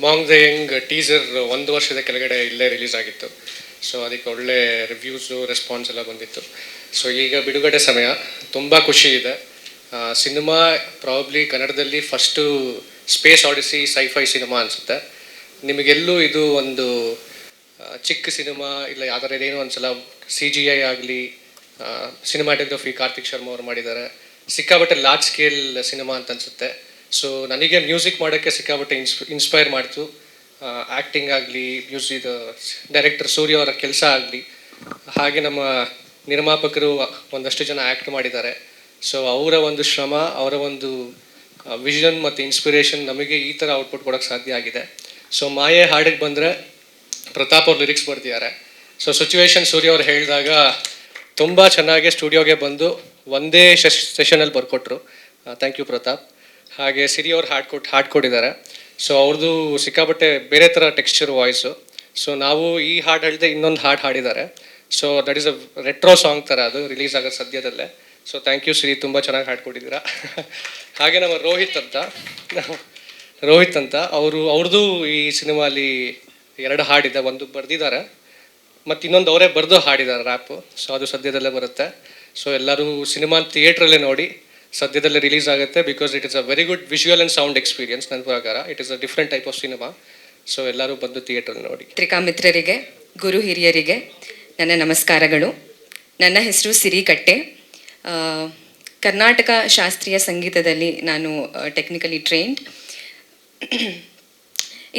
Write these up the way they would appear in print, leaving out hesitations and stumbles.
Among the Young teaser 1 ವರ್ಷದ ಕೆಳಗಡೆ ಇಲ್ಲೇ ರಿಲೀಸ್ ಆಗಿತ್ತು. ಸೊ ಅದಕ್ಕೆ ಒಳ್ಳೆ ರಿವ್ಯೂಸು ರೆಸ್ಪಾನ್ಸ್ ಎಲ್ಲ ಬಂದಿತ್ತು. ಸೊ ಈಗ ಬಿಡುಗಡೆ ಸಮಯ, ತುಂಬ ಖುಷಿ ಇದೆ. ಸಿನಿಮಾ ಪ್ರಾಬಬ್ಲಿ ಕನ್ನಡದಲ್ಲಿ ಫಸ್ಟು ಸ್ಪೇಸ್ ಆಡಿಸಿ ಸೈಫೈ ಸಿನಿಮಾ ಅನಿಸುತ್ತೆ. ನಿಮಗೆಲ್ಲೂ ಇದು ಒಂದು ಚಿಕ್ಕ ಸಿನಿಮಾ ಇಲ್ಲ, ಯಾವ್ದಾರ ಏನೋ ಒಂದ್ಸಲ CGI ಆಗಲಿ, ಸಿನಿಮಾಟೋಗ್ರಫಿ ಕಾರ್ತಿಕ್ ಶರ್ಮಾ ಅವ್ರು ಮಾಡಿದ್ದಾರೆ, ಸಿಕ್ಕಾಬಟ್ಟೆ ಲಾರ್ಜ್ ಸ್ಕೇಲ್ ಸಿನಿಮಾ ಅಂತ ಅನಿಸುತ್ತೆ. ಸೊ ನನಗೆ ಮ್ಯೂಸಿಕ್ ಮಾಡೋಕ್ಕೆ ಸಿಕ್ಕಾಬಟ್ಟೆ ಇನ್ಸ್ಪೈರ್ ಮಾಡ್ತು. ಆ್ಯಕ್ಟಿಂಗ್ ಆಗಲಿ, ಮ್ಯೂಸಿಕ್ ಡೈರೆಕ್ಟರ್ ಸೂರ್ಯ ಅವರ ಕೆಲಸ ಆಗಲಿ, ಹಾಗೆ ನಮ್ಮ ನಿರ್ಮಾಪಕರು ಒಂದಷ್ಟು ಜನ ಆ್ಯಕ್ಟ್ ಮಾಡಿದ್ದಾರೆ. ಸೊ ಅವರ ಒಂದು ಶ್ರಮ, ಅವರ ಒಂದು ವಿಷನ್ ಮತ್ತು ಇನ್ಸ್ಪಿರೇಷನ್ ನಮಗೆ ಈ ಥರ ಔಟ್ಪುಟ್ ಕೊಡೋಕ್ಕೆ ಸಾಧ್ಯ ಆಗಿದೆ. ಸೊ ಮಾಯೆ ಹಾಡಿಗೆ ಬಂದರೆ ಪ್ರತಾಪ್ ಅವ್ರು ಲಿರಿಕ್ಸ್ ಬರ್ತಿದ್ದಾರೆ. ಸೊ ಸಿಚುವೇಶನ್ ಸೂರ್ಯ ಅವ್ರು ಹೇಳಿದಾಗ ತುಂಬ ಚೆನ್ನಾಗಿ ಸ್ಟುಡಿಯೋಗೆ ಬಂದು ಒಂದೇ ಸೆಷನಲ್ಲಿ ಬರ್ಕೊಟ್ರು. Thank you Pratap. ಹಾಗೆ ಸಿರಿ ಅವ್ರು ಹಾಡು ಕೊಟ್ಟಿದ್ದಾರೆ. ಸೊ ಅವ್ರದ್ದು ಸಿಕ್ಕಾಬಟ್ಟೆ ಬೇರೆ ಥರ ಟೆಕ್ಸ್ಚರ್ ವಾಯ್ಸು. ಸೊ ನಾವು ಈ ಹಾಡು ಹೇಳಿದೆ ಇನ್ನೊಂದು ಹಾಡು ಹಾಡಿದ್ದಾರೆ. So that is a retro song ಥರ, ಅದು ರಿಲೀಸ್ ಆಗೋದು ಸದ್ಯದಲ್ಲೇ. ಸೊ ಥ್ಯಾಂಕ್ ಯು ಸಿರಿ, ತುಂಬ ಚೆನ್ನಾಗಿ ಹಾಡ್ಕೊಟ್ಟಿದ್ದೀರಾ. ಹಾಗೆ ನಮ್ಮ ರೋಹಿತ್ ಅಂತ ಅವ್ರದ್ದು ಈ ಸಿನಿಮಾಲಿ 2 ಹಾಡಿದೆ, ಒಂದು ಬರೆದಿದ್ದಾರೆ ಮತ್ತು ಇನ್ನೊಂದು ಅವರೇ ಬರೆದು ಹಾಡಿದ್ದಾರೆ ರ್ಯಾಪು. ಸೊ ಅದು ಸದ್ಯದಲ್ಲೇ ಬರುತ್ತೆ. ಸೊ ಎಲ್ಲರೂ ಸಿನಿಮಾ ಥಿಯೇಟ್ರಲ್ಲೇ ನೋಡಿ, ಸದ್ಯದಲ್ಲೇ ರಿಲೀಸ್ ಆಗುತ್ತೆ. Because it is a very good visual and sound experience. ನನ್ನ ಪ್ರಕಾರ it is a different type of cinema. So ಎಲ್ಲರೂ ಬಂದು ಥಿಯೇಟ್ರಲ್ಲಿ ನೋಡಿ. ಪತ್ರಿಕಾ ಮಿತ್ರರಿಗೆ, ಗುರು ಹಿರಿಯರಿಗೆ ನನ್ನ ನಮಸ್ಕಾರಗಳು. ನನ್ನ ಹೆಸರು ಸಿರಿ ಕಟ್ಟೆ. ಕರ್ನಾಟಕ ಶಾಸ್ತ್ರೀಯ ಸಂಗೀತದಲ್ಲಿ ನಾನು ಟೆಕ್ನಿಕಲಿ ಟ್ರೈನ್ಡ್.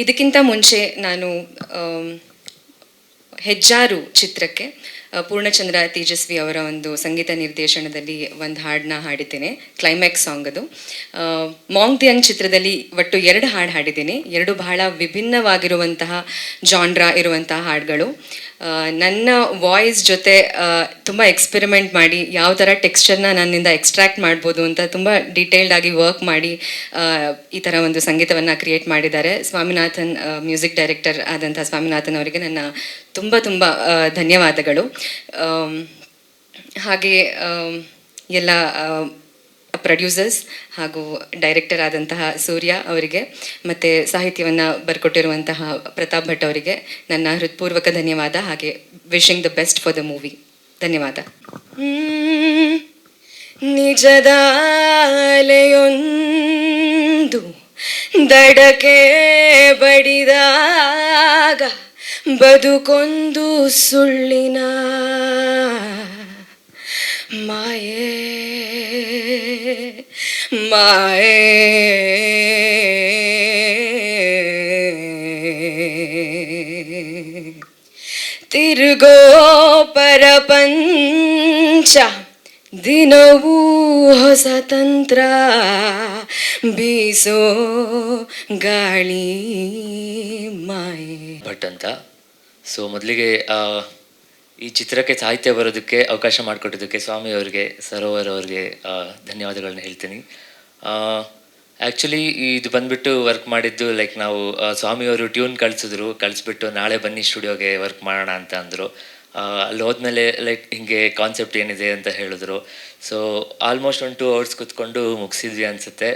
ಇದಕ್ಕಿಂತ ಮುಂಚೆ ನಾನು ಹೆಜ್ಜಾರು ಚಿತ್ರಕ್ಕೆ ಪೂರ್ಣಚಂದ್ರ ತೇಜಸ್ವಿ ಅವರ ಒಂದು ಸಂಗೀತ ನಿರ್ದೇಶನದಲ್ಲಿ ಒಂದು ಹಾಡನ್ನ ಹಾಡಿದ್ದೇನೆ, ಕ್ಲೈಮ್ಯಾಕ್ಸ್ ಸಾಂಗ್ ಅದು. ಮಾಂಗ್ ದಿ ಯಂಗ್ ಚಿತ್ರದಲ್ಲಿ ಒಟ್ಟು 2 ಹಾಡು ಹಾಡಿದ್ದೀನಿ. 2 ಬಹಳ ವಿಭಿನ್ನವಾಗಿರುವಂತಹ ಜಾನ್ರಾ ಇರುವಂತಹ ಹಾಡುಗಳು. ನನ್ನ ವಾಯ್ಸ್ ಜೊತೆ ತುಂಬ ಎಕ್ಸ್ಪೆರಿಮೆಂಟ್ ಮಾಡಿ ಯಾವ ಥರ ಟೆಕ್ಸ್ಚರ್ನ ನನ್ನಿಂದ ಎಕ್ಸ್ಟ್ರಾಕ್ಟ್ ಮಾಡ್ಬೋದು ಅಂತ ತುಂಬ ಡೀಟೇಲ್ಡ್ ಆಗಿ ವರ್ಕ್ ಮಾಡಿ ಈ ಥರ ಒಂದು ಸಂಗೀತವನ್ನು ಕ್ರಿಯೇಟ್ ಮಾಡಿದ್ದಾರೆ. ಸ್ವಾಮಿನಾಥನ್, ಮ್ಯೂಸಿಕ್ ಡೈರೆಕ್ಟರ್ ಆದಂಥ ಸ್ವಾಮಿನಾಥನ್ ಅವರಿಗೆ ನನ್ನ ತುಂಬ ತುಂಬ ಧನ್ಯವಾದಗಳು. ಹಾಗೆ ಎಲ್ಲ ಪ್ರೊಡ್ಯೂಸರ್ಸ್ ಹಾಗೂ ಡೈರೆಕ್ಟರ್ ಆದಂತಹ ಸೂರ್ಯ ಅವರಿಗೆ ಮತ್ತು ಸಾಹಿತ್ಯವನ್ನು ಬರ್ಕೊಟ್ಟಿರುವಂತಹ ಪ್ರತಾಪ್ ಭಟ್ ಅವರಿಗೆ ನನ್ನ ಹೃತ್ಪೂರ್ವಕ ಧನ್ಯವಾದ. ಹಾಗೆ wishing the best for the movie. ಧನ್ಯವಾದ. ನಿಜದ ಅಲೆಯೊಂದು ದಡಕ್ಕೆ ಬಡಿದಾಗ ಬದುಕೊಂದು ಸುಳ್ಳಿನ ಮಾಯೆ ಮಾಯೆ. ತಿರುಗೋ ಪರಪಂಚ ದಿನವೂ ಹೊಸ ತಂತ್ರ, ಬೀಸೋ ಗಾಳಿ ಮಾಯೆ. ಭಟ್ ಅಂತ. ಸೊ ಮೊದಲಿಗೆ ಈ ಚಿತ್ರಕ್ಕೆ ಸಾಹಿತ್ಯ ಬರೋದಕ್ಕೆ ಅವಕಾಶ ಮಾಡಿಕೊಟ್ಟಿದ್ದಕ್ಕೆ ಸ್ವಾಮಿ ಅವರಿಗೆ, ಸರೋವರ್ ಅವರಿಗೆ ಧನ್ಯವಾದಗಳನ್ನ ಹೇಳ್ತೀನಿ. ಆ್ಯಕ್ಚುಲಿ ಇದು ಬಂದುಬಿಟ್ಟು ವರ್ಕ್ ಮಾಡಿದ್ದು ಲೈಕ್ ನಾವು ಸ್ವಾಮಿಯವರು ಟ್ಯೂನ್ ಕಳಿಸ್ಬಿಟ್ಟು ನಾಳೆ ಬನ್ನಿ ಸ್ಟುಡಿಯೋಗೆ ವರ್ಕ್ ಮಾಡೋಣ ಅಂತ ಅಂದರು. ಅಲ್ಲಿ ಹೋದ್ಮೇಲೆ ಲೈಕ್ ಹೀಗೆ ಕಾನ್ಸೆಪ್ಟ್ ಏನಿದೆ ಅಂತ ಹೇಳಿದ್ರು. ಸೊ ಆಲ್ಮೋಸ್ಟ್ 1-2 hours ಕೂತ್ಕೊಂಡು ಮುಗಿಸಿದ್ವಿ ಅನಿಸುತ್ತೆ.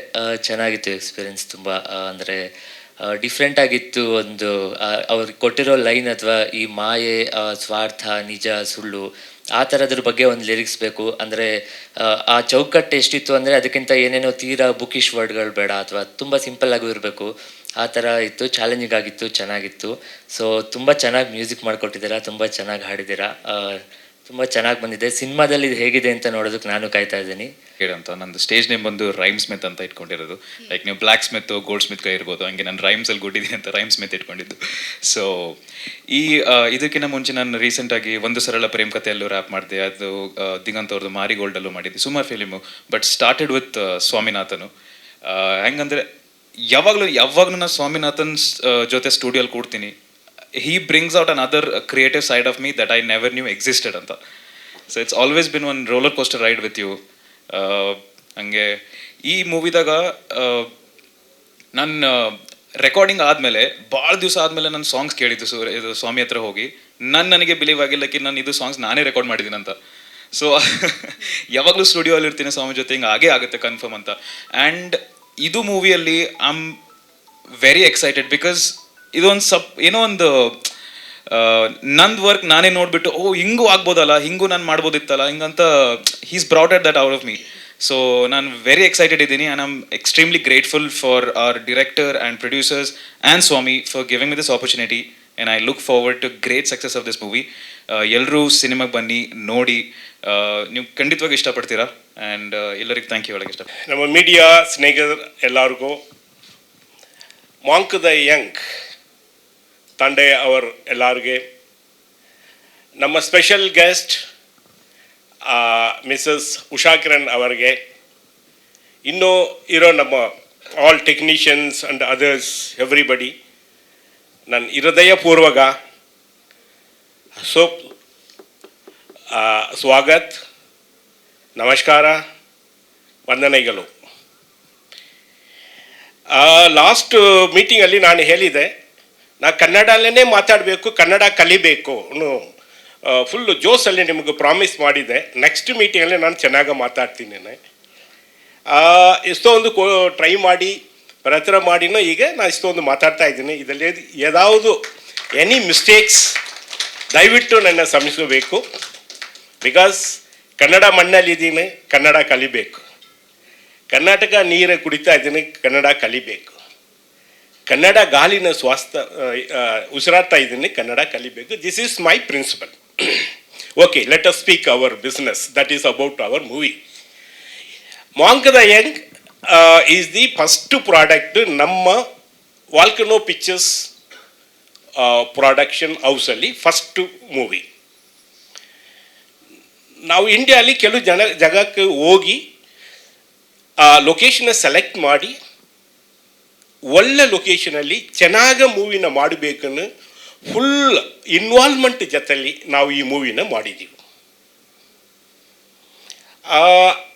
ಚೆನ್ನಾಗಿತ್ತು ಎಕ್ಸ್ಪೀರಿಯೆನ್ಸ್ ತುಂಬ. ಅಂದರೆ ಡಿಫ್ರೆಂಟ್ ಆಗಿತ್ತು. ಒಂದು ಅವ್ರಿಗೆ ಕೊಟ್ಟಿರೋ ಲೈನ್ ಅಥವಾ ಈ ಮಾಯೆ, ಸ್ವಾರ್ಥ, ನಿಜ, ಸುಳ್ಳು, ಆ ಥರದ್ರ ಬಗ್ಗೆ ಒಂದು ಲಿರಿಕ್ಸ್ ಬೇಕು. ಅಂದರೆ ಆ ಚೌಕಟ್ಟು ಎಷ್ಟಿತ್ತು ಅಂದರೆ ಅದಕ್ಕಿಂತ ಏನೇನೋ ತೀರಾ ಬುಕಿಶ್ ವರ್ಡ್ಗಳು ಬೇಡ, ಅಥವಾ ತುಂಬ ಸಿಂಪಲ್ಲಾಗೂ ಇರಬೇಕು. ಆ ಥರ ಇತ್ತು. ಚಾಲೆಂಜಿಂಗ್ ಆಗಿತ್ತು, ಚೆನ್ನಾಗಿತ್ತು. ಸೊ ತುಂಬ ಚೆನ್ನಾಗಿ ಮ್ಯೂಸಿಕ್ ಮಾಡಿಕೊಟ್ಟಿದ್ದೀರಾ, ತುಂಬ ಚೆನ್ನಾಗಿ ಹಾಡಿದ್ದೀರಾ, ತುಂಬ ಚೆನ್ನಾಗಿ ಬಂದಿದೆ. ಸಿನಿಮಾದಲ್ಲಿ ಇದು ಹೇಗಿದೆ ಅಂತ ನೋಡೋದಕ್ಕೆ ನಾನು ಕಾಯ್ತಾ ಇದ್ದೀನಿ. ಅಂತ ನಂದು ಸ್ಟೇಜ್ ನೇಮ್ ಬಂದು ರೈಮ್ ಸ್ಮಿತ್ ಅಂತ ಇಟ್ಕೊಂಡಿರೋದು. ಲೈಕ್ ನೀವು ಬ್ಲ್ಯಾಕ್ ಸ್ಮಿತ್, ಗೋಲ್ಡ್ ಸ್ಮಿತ್ ಇರ್ಬೋದು, ಹಂಗೆ ನಾನು ರೈಮ್ಸಲ್ಲಿ ಗುಡ್ಡಿದೆ ಅಂತ ರೈಮ್ ಸ್ಮಿತ್ ಇಟ್ಕೊಂಡಿದ್ದು. ಸೊ ಇದಕ್ಕಿಂತ ಮುಂಚೆ ನಾನು ರೀಸೆಂಟಾಗಿ ಒಂದು ಸರಳ ಪ್ರೇಮ್ ಕಥೆಯಲ್ಲೂ ರ್ಯಾಪ್ ಮಾಡಿದೆ. ಅದು ದಿಗಂತ್ ಅವ್ರದ್ದು ಮಾರಿಗೋಲ್ಡಲ್ಲೂ ಮಾಡಿದ್ದೆ, ಸುಮಾರು film. But started with Swaminathan. ಹೆಂಗಂದರೆ ಯಾವಾಗಲೂ ನಾನು ಸ್ವಾಮಿನಾಥನ್ ಜೊತೆ ಸ್ಟುಡಿಯೋಲ್ಲಿ ಕೂಡ್ತೀನಿ. he brings out another creative side of me that I never knew existed anta. So it's always been one roller coaster ride with you. ಹಂಗೆ ಈ ಮೂವಿದಾಗ ನಾನು ರೆಕಾರ್ಡಿಂಗ್ ಆದಮೇಲೆ ಭಾಳ ದಿವಸ ಆದಮೇಲೆ ನಾನು ಸಾಂಗ್ಸ್ ಕೇಳಿದ್ದು ಇದು ಸ್ವಾಮಿ ಹತ್ರ ಹೋಗಿ. ನನಗೆ ಬಿಲೀವ್ ಆಗಿಲ್ಲಕ್ಕೆ ನಾನು ಇದು ಸಾಂಗ್ಸ್ ನಾನೇ ರೆಕಾರ್ಡ್ ಮಾಡಿದ್ದೀನಿ ಅಂತ. ಸೊ ಯಾವಾಗಲೂ ಸ್ಟುಡಿಯೋಲ್ಲಿ ಇರ್ತೀನಿ ಸ್ವಾಮಿ ಜೊತೆ, ಹಿಂಗೆ ಹಾಗೇ ಆಗುತ್ತೆ ಕನ್ಫರ್ಮ್ ಅಂತ. ಆ್ಯಂಡ್ ಇದು ಮೂವಿಯಲ್ಲಿ I am very excited because ಇದೊಂದು ಏನೋ ಒಂದು ನಂದು ವರ್ಕ್ ನಾನೇ ನೋಡಿಬಿಟ್ಟು ಹಿಂಗೂ ಆಗ್ಬೋದಲ್ಲ, ಹಿಂಗೂ ನಾನು ಮಾಡ್ಬೋದಿತ್ತಲ್ಲ ಹಿಂಗಂತ he's brought it that out of me. So ನಾನು ವೆರಿ ಎಕ್ಸೈಟೆಡ್ ಇದ್ದೀನಿ and I am extremely grateful for our director and producers and Swami for giving me this opportunity and I look forward to great success of this movie. ಎಲ್ಲರೂ ಸಿನಿಮಾಗೆ ಬನ್ನಿ, ನೋಡಿ, ನೀವು ಖಂಡಿತವಾಗಿ ಇಷ್ಟಪಡ್ತೀರಾ. And ಎಲ್ಲರಿಗೂ ಥ್ಯಾಂಕ್ ಯು ಹೇಳಕ್ಕೆ ಇಷ್ಟ. ನಮ್ಮ ಮೀಡಿಯಾ ಸ್ನೇಹಿತರು ಎಲ್ಲರಿಗೂ ಮಾಂಕ್ ದ ಯಂಗ್ ತಂಡೆ ಅವರು ಎಲ್ಲರಿಗೆ, ನಮ್ಮ special guest Mrs Usha Kiran ಅವರಿಗೆ, ಇನ್ನೂ ಇರೋ ನಮ್ಮ all technicians and others everybody ನನ್ನ ಹೃದಯಪೂರ್ವಕ ಸ್ವಾಗತ್, ನಮಸ್ಕಾರ, ವಂದನೆಗಳು. ಲಾಸ್ಟ್ ಮೀಟಿಂಗಲ್ಲಿ ನಾನು ಹೇಳಿದೆ, ನಾನು ಕನ್ನಡಲ್ಲೇ ಮಾತಾಡಬೇಕು, ಕನ್ನಡ ಕಲಿಬೇಕು ಫುಲ್ಲು ಜೋಸಲ್ಲಿ ನಿಮಗೆ ಪ್ರಾಮಿಸ್ ಮಾಡಿದೆ. ನೆಕ್ಸ್ಟ್ ಮೀಟಿಂಗಲ್ಲಿ ನಾನು ಚೆನ್ನಾಗಿ ಮಾತಾಡ್ತೀನಿ. ಎಷ್ಟೊಂದು ಟ್ರೈ ಮಾಡಿ ಪ್ರಯತ್ನ ಮಾಡಿನೋ ಈಗ ನಾನು ಇಷ್ಟೊಂದು ಮಾತಾಡ್ತಾ ಇದ್ದೀನಿ. ಇದರಲ್ಲಿ ಯಾವುದು ಎನಿ ಮಿಸ್ಟೇಕ್ಸ್ ದಯವಿಟ್ಟು ನನ್ನ ಕ್ಷಮಿಸಬೇಕು. ಬಿಕಾಸ್ ಕನ್ನಡ ಮಣ್ಣಲ್ಲಿದ್ದೀನಿ, ಕನ್ನಡ ಕಲಿಬೇಕು. ಕರ್ನಾಟಕ ನೀರು ಕುಡಿತಾ ಇದ್ದೀನಿ, ಕನ್ನಡ ಕಲಿಬೇಕು. ಕನ್ನಡ ಗಾಳಿನ ಉಸಿರಾಡ್ತಾ ಇದ್ದೀನಿ, ಕನ್ನಡ ಕಲಿಬೇಕು. This is my principal. Okay, let us speak our business, that is about our movie. Monk the Young is the first product ನಮ್ಮ ವಾಲ್ಕನೋ ಪಿಕ್ಚರ್ಸ್ ಪ್ರೊಡಕ್ಷನ್ ಹೌಸಲ್ಲಿ ಫಸ್ಟ್ ಮೂವಿ. ನಾವು ಇಂಡಿಯಾಲಿ ಕೆಲವು ಜಾಗಕ್ಕೆ ಹೋಗಿ ಆ ಲೊಕೇಶನ್ನ ಸೆಲೆಕ್ಟ್ ಮಾಡಿ ಒಳ್ಳೆ ಲೊಕೇಶನಲ್ಲಿ ಚೆನ್ನಾಗಿ ಮೂವಿನ ಮಾಡಬೇಕನ್ನು ಫುಲ್ ಇನ್ವಾಲ್ವ್ಮೆಂಟ್ ಜೊತೆಲಿ ನಾವು ಈ ಮೂವಿನ ಮಾಡಿದ್ದೀವಿ.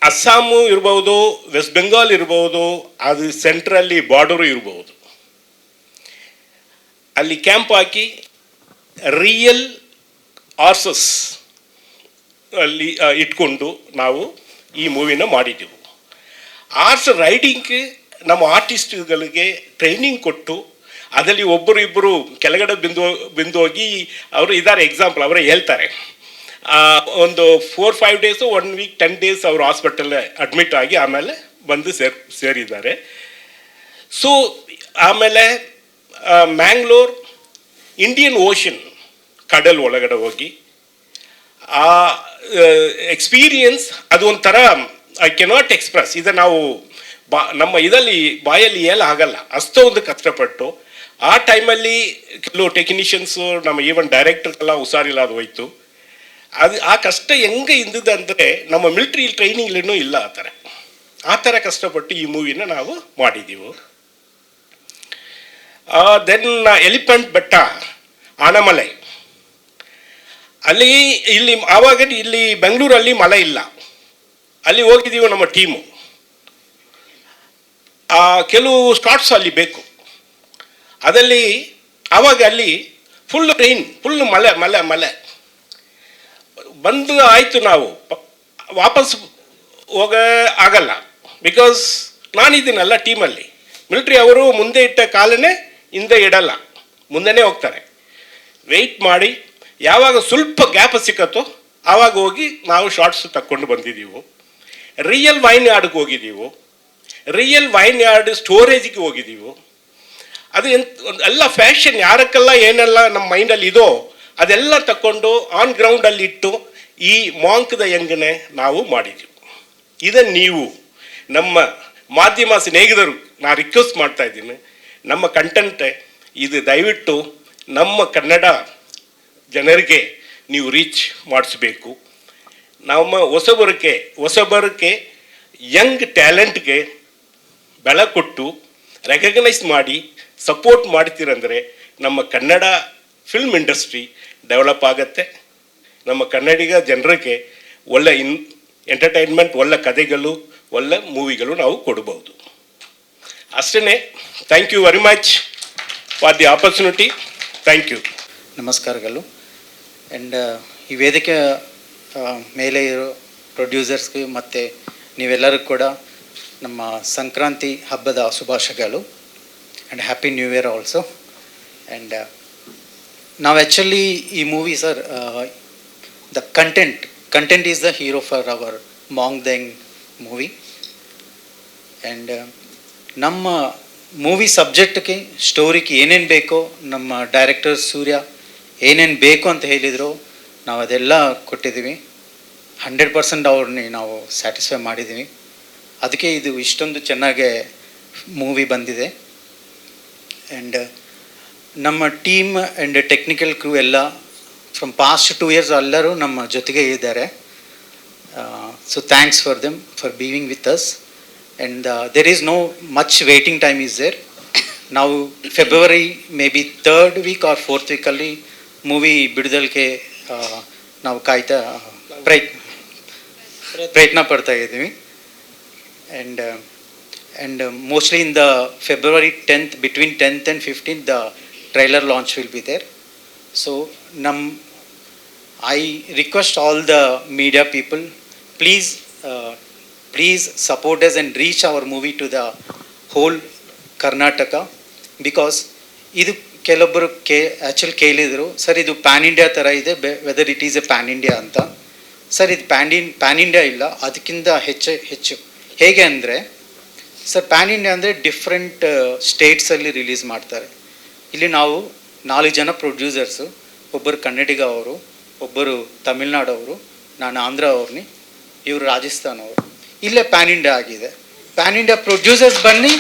ಅಸ್ಸಾಮು ಇರ್ಬೋದು, ವೆಸ್ಟ್ ಬೆಂಗಾಲ್ ಇರ್ಬೋದು, ಅದು ಸೆಂಟ್ರಲ್ಲಿ ಬಾರ್ಡರು ಇರ್ಬೋದು. ಅಲ್ಲಿ ಕ್ಯಾಂಪ್ ಹಾಕಿ ರಿಯಲ್ ಆರ್ಸಸ್ ಅಲ್ಲಿ ಇಟ್ಕೊಂಡು ನಾವು ಈ ಮೂವಿನ ಮಾಡಿದ್ದೆವು. ಆರ್ಸ್ ರೈಡಿಂಗ್ಗೆ ನಮ್ಮ ಆರ್ಟಿಸ್ಟ್ಗಳಿಗೆ ಟ್ರೈನಿಂಗ್ ಕೊಟ್ಟು ಅದರಲ್ಲಿ ಒಬ್ಬರು ಇಬ್ಬರು ಕೆಳಗಡೆ ಬಿಂದು ಹೋಗಿ ಅವರು ಇದ್ದಾರೆ, ಎಕ್ಸಾಂಪಲ್ ಅವರೇ ಹೇಳ್ತಾರೆ. ಒಂದು 4-5 ಡೇಸು 1 ವೀಕ್ 10 ಡೇಸ್ ಅವರು ಹಾಸ್ಪಿಟಲ್ ಅಡ್ಮಿಟ್ ಆಗಿ ಆಮೇಲೆ ಬಂದು ಸೇರಿದ್ದಾರೆ. ಸೊ ಆಮೇಲೆ ಮ್ಯಾಂಗ್ಳೂರ್ ಇಂಡಿಯನ್ ಓಷನ್ ಕಡಲ್ ಒಳಗಡೆ ಹೋಗಿ ಆ ಎಕ್ಸ್ಪೀರಿಯನ್ಸ್ ಅದು ಒಂಥರ ಐ ಕೆನಾಟ್ ಎಕ್ಸ್ಪ್ರೆಸ್. ಇದು ನಾವು ನಮ್ಮ ಇದರಲ್ಲಿ ಬಾಯಲ್ಲಿ ಆಗಲ್ಲ, ಅಷ್ಟೊಂದು ಕಷ್ಟಪಟ್ಟು. ಆ ಟೈಮಲ್ಲಿ ಕೆಲವು ಟೆಕ್ನಿಷಿಯನ್ಸು ನಮ್ಮ ಈವನ್ ಡೈರೆಕ್ಟರ್ಗೆಲ್ಲ ಹುಷಾರಿಲ್ಲ, ಅದು ಹೋಯ್ತು. ಆ ಕಷ್ಟ ಹೆಂಗೆ ಇಂದಿದೆ ಅಂದರೆ ನಮ್ಮ ಮಿಲಿಟ್ರಿ ಟ್ರೈನಿಂಗ್ಲೂ ಇಲ್ಲ ಆ ಥರ ಕಷ್ಟಪಟ್ಟು ಈ ಮೂವಿನ ನಾವು ಮಾಡಿದ್ದೀವಿ. ದೆನ್ ಎಲಿಫೆಂಟ್ ಬೆಟ್ಟ, ಆನಮಲೈ, ಅಲ್ಲಿ ಇಲ್ಲಿ ಆವಾಗ ಇಲ್ಲಿ ಬೆಂಗಳೂರಲ್ಲಿ ಮಳೆ ಇಲ್ಲ, ಅಲ್ಲಿ ಹೋಗಿದ್ದೀವಿ ನಮ್ಮ ಟೀಮು. ಕೆಲವು ಸ್ಟಾಟ್ಸ್ ಅಲ್ಲಿ ಬೇಕು, ಅದಲ್ಲಿ ಆವಾಗ ಅಲ್ಲಿ ಫುಲ್ ರೈನ್, ಫುಲ್ ಮಳೆ ಬಂದು ಆಯಿತು. ನಾವು ವಾಪಸ್ ಆಗಲ್ಲ, ಬಿಕಾಸ್ ನಾನಿದ್ದೀನಲ್ಲ ಟೀಮಲ್ಲಿ. ಮಿಲಿಟ್ರಿ ಅವರು ಮುಂದೆ ಇಟ್ಟ ಕಾಲನೇ ಹಿಂದೆ ಇಡಲ್ಲ, ಮುಂದೆನೇ ಹೋಗ್ತಾರೆ. ವೆಯ್ಟ್ ಮಾಡಿ ಯಾವಾಗ ಸ್ವಲ್ಪ ಗ್ಯಾಪ್ ಸಿಕ್ಕತ್ತೋ ಆವಾಗ ಹೋಗಿ ನಾವು ಶಾರ್ಟ್ಸ್ ತಕ್ಕೊಂಡು ಬಂದಿದ್ದೀವಿ. ರಿಯಲ್ ವೈನ್ ಯಾರ್ಡ್ಗೆ ಹೋಗಿದ್ದೀವಿ, ರಿಯಲ್ ವೈನ್ ಯಾರ್ಡ್ ಸ್ಟೋರೇಜ್ಗೆ ಹೋಗಿದ್ದೀವಿ. ಅದು ಎಲ್ಲ ಫ್ಯಾಷನ್ ಯಾರಕ್ಕೆಲ್ಲ ಏನೆಲ್ಲ ನಮ್ಮ ಮೈಂಡಲ್ಲಿ ಇದೋ ಅದೆಲ್ಲ ತಕ್ಕೊಂಡು ಆನ್ ಗ್ರೌಂಡಲ್ಲಿ ಇಟ್ಟು ಈ ಮಾಂಕ್ ದ ಯಂಗ್ನೇ ನಾವು ಮಾಡಿದ್ದೀವಿ. ಇದನ್ನು ನೀವು ನಮ್ಮ ಮಾಧ್ಯಮ ಸ್ನೇಹಿತರು ನಾನು ರಿಕ್ವೆಸ್ಟ್ ಮಾಡ್ತಾ ಇದ್ದೀನಿ, ನಮ್ಮ ಕಂಟೆಂಟ್ ಇದು ದಯವಿಟ್ಟು ನಮ್ಮ ಕನ್ನಡ ಜನರಿಗೆ ನೀವು ರೀಚ್ ಮಾಡಿಸ್ಬೇಕು. ನಮ್ಮ ಹೊಸಬರಕ್ಕೆ ಯಂಗ್ ಟ್ಯಾಲೆಂಟ್ಗೆ ಬೆಲೆ ಕೊಟ್ಟು ರೆಕಗ್ನೈಸ್ ಮಾಡಿ ಸಪೋರ್ಟ್ ಮಾಡ್ತೀರಂದರೆ ನಮ್ಮ ಕನ್ನಡ ಫಿಲ್ಮ್ ಇಂಡಸ್ಟ್ರಿ ಡೆವಲಪ್ ಆಗುತ್ತೆ. ನಮ್ಮ ಕನ್ನಡಿಗ ಜನರಿಗೆ ಒಳ್ಳೆ ಎಂಟರ್ಟೈನ್ಮೆಂಟ್, ಒಳ್ಳೆ ಕಥೆಗಳು, ಒಳ್ಳೆ ಮೂವಿಗಳು ನಾವು ಕೊಡ್ಬೋದು. ಅಷ್ಟೇ. Thank you very much for the opportunity. Thank you. ನಮಸ್ಕಾರಗಳು. ಆ್ಯಂಡ್ ಈ ವೇದಿಕೆ ಮೇಲೆ ಇರೋ ಪ್ರೊಡ್ಯೂಸರ್ಸ್ಗೆ ಮತ್ತು ನೀವೆಲ್ಲರಿಗೂ ಕೂಡ ನಮ್ಮ ಸಂಕ್ರಾಂತಿ ಹಬ್ಬದ ಶುಭಾಶಯಗಳು and happy new year also. And ನಾವು ಆ್ಯಕ್ಚುಲಿ ಈ movie sir the content is the hero for our ಮಾಂಗ್ ದೆಂಗ್ ಮೂವಿ. ಆ್ಯಂಡ್ ನಮ್ಮ ಮೂವಿ ಸಬ್ಜೆಕ್ಟ್ಗೆ ಸ್ಟೋರಿಗೆ ಏನೇನು ಬೇಕೋ ನಮ್ಮ ಡೈರೆಕ್ಟರ್ ಸೂರ್ಯ ಏನೇನು ಬೇಕು ಅಂತ ಹೇಳಿದರು ನಾವು ಅದೆಲ್ಲ ಕೊಟ್ಟಿದ್ದೀವಿ. 100% ಅವ್ರನ್ನ ನಾವು ಸ್ಯಾಟಿಸ್ಫೈ ಮಾಡಿದ್ದೀವಿ. ಅದಕ್ಕೆ ಇದು ಇಷ್ಟೊಂದು ಚೆನ್ನಾಗೆ ಮೂವಿ ಬಂದಿದೆ. ಆ್ಯಂಡ್ ನಮ್ಮ ಟೀಮ್ ಆ್ಯಂಡ್ ಟೆಕ್ನಿಕಲ್ ಕ್ರೂ ಎಲ್ಲ ಫ್ರಮ್ ಪಾಸ್ಟ್ 2 years ಎಲ್ಲರೂ ನಮ್ಮ ಜೊತೆಗೆ ಇದ್ದಾರೆ. So thanks for them for being with us. And there is no much waiting time is there. ನಾವು February maybe 3rd week or 4th weekಲ್ಲಿ movie ಬಿಡುದಲಿಕ್ಕೆ ನಾವು ಪ್ರಯತ್ನ ಪಡ್ತಾ ಇದ್ದೀವಿ. And mostly in the February 10th, between 10th and 15th, the trailer launch will be there. So I request all the media people, please support us and reach our movie to the whole Karnataka, because ಇದು ಕೆಲವೊಬ್ಬರು actually ಕೇಳಿದರು, sir ಇದು PAN India ಥರ ಇದೆ, whether it is A PAN India ಅಂತ. Sir ಇದು PAN India ಇಲ್ಲ, ಅದಕ್ಕಿಂತ ಹೆಚ್ಚು ಹೇಗೆ ಅಂದರೆ ಸರ್ ಪ್ಯಾನ್ ಇಂಡಿಯಾ ಅಂದರೆ ಡಿಫ್ರೆಂಟ್ ಸ್ಟೇಟ್ಸಲ್ಲಿ ರಿಲೀಸ್ ಮಾಡ್ತಾರೆ. ಇಲ್ಲಿ ನಾವು 4 ಜನ ಪ್ರೊಡ್ಯೂಸರ್ಸು, ಒಬ್ಬರು ಕನ್ನಡಿಗ ಅವರು, ಒಬ್ಬರು ತಮಿಳ್ನಾಡವರು, ನಾನು ಆಂಧ್ರ ಅವ್ರನ್ನಿ, ಇವರು ರಾಜಸ್ಥಾನ್ ಅವರು. ಇಲ್ಲೇ ಪ್ಯಾನ್ ಇಂಡಿಯಾ ಆಗಿದೆ. ಪ್ಯಾನ್ ಇಂಡಿಯಾ ಪ್ರೊಡ್ಯೂಸರ್ಸ್ ಬನ್ನಿ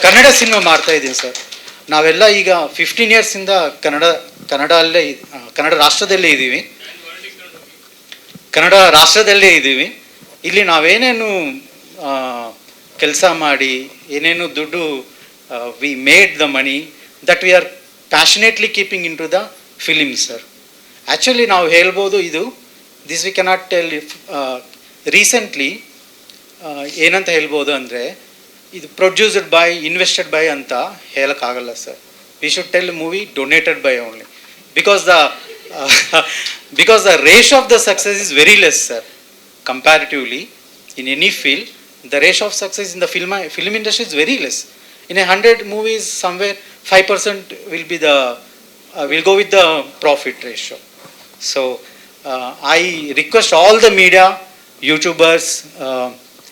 ಕನ್ನಡ ಸಿನಿಮಾ ಮಾಡ್ತಾಯಿದ್ದೀನಿ ಸರ್. ನಾವೆಲ್ಲ ಈಗ 15 yearsಯಿಂದ ಕನ್ನಡ ರಾಷ್ಟ್ರದಲ್ಲೇ ಇದ್ದೀವಿ. ಇಲ್ಲಿ ನಾವೇನೇನು ಕೆಲಸ ಮಾಡಿ ಏನೇನು ದುಡ್ಡು we made the money that we are passionately keeping into the film sir. Actually ನಾವು ಹೇಳ್ಬೋದು ಇದು this we cannot tell. Recently ಏನಂತ ಹೇಳ್ಬೋದು ಅಂದರೆ ಇದು ಪ್ರೊಡ್ಯೂಸ್ಡ್ ಬೈ, ಇನ್ವೆಸ್ಟೆಡ್ ಬೈ ಅಂತ ಹೇಳೋಕ್ಕಾಗಲ್ಲ sir. We should tell movie donated by only, because the ರೇಷ್ of the success is very less sir comparatively in any field. The ratio of success in the film industry is very less. In 100 movies, somewhere 5% will go with the profit ratio. So I request all the media, YouTubers,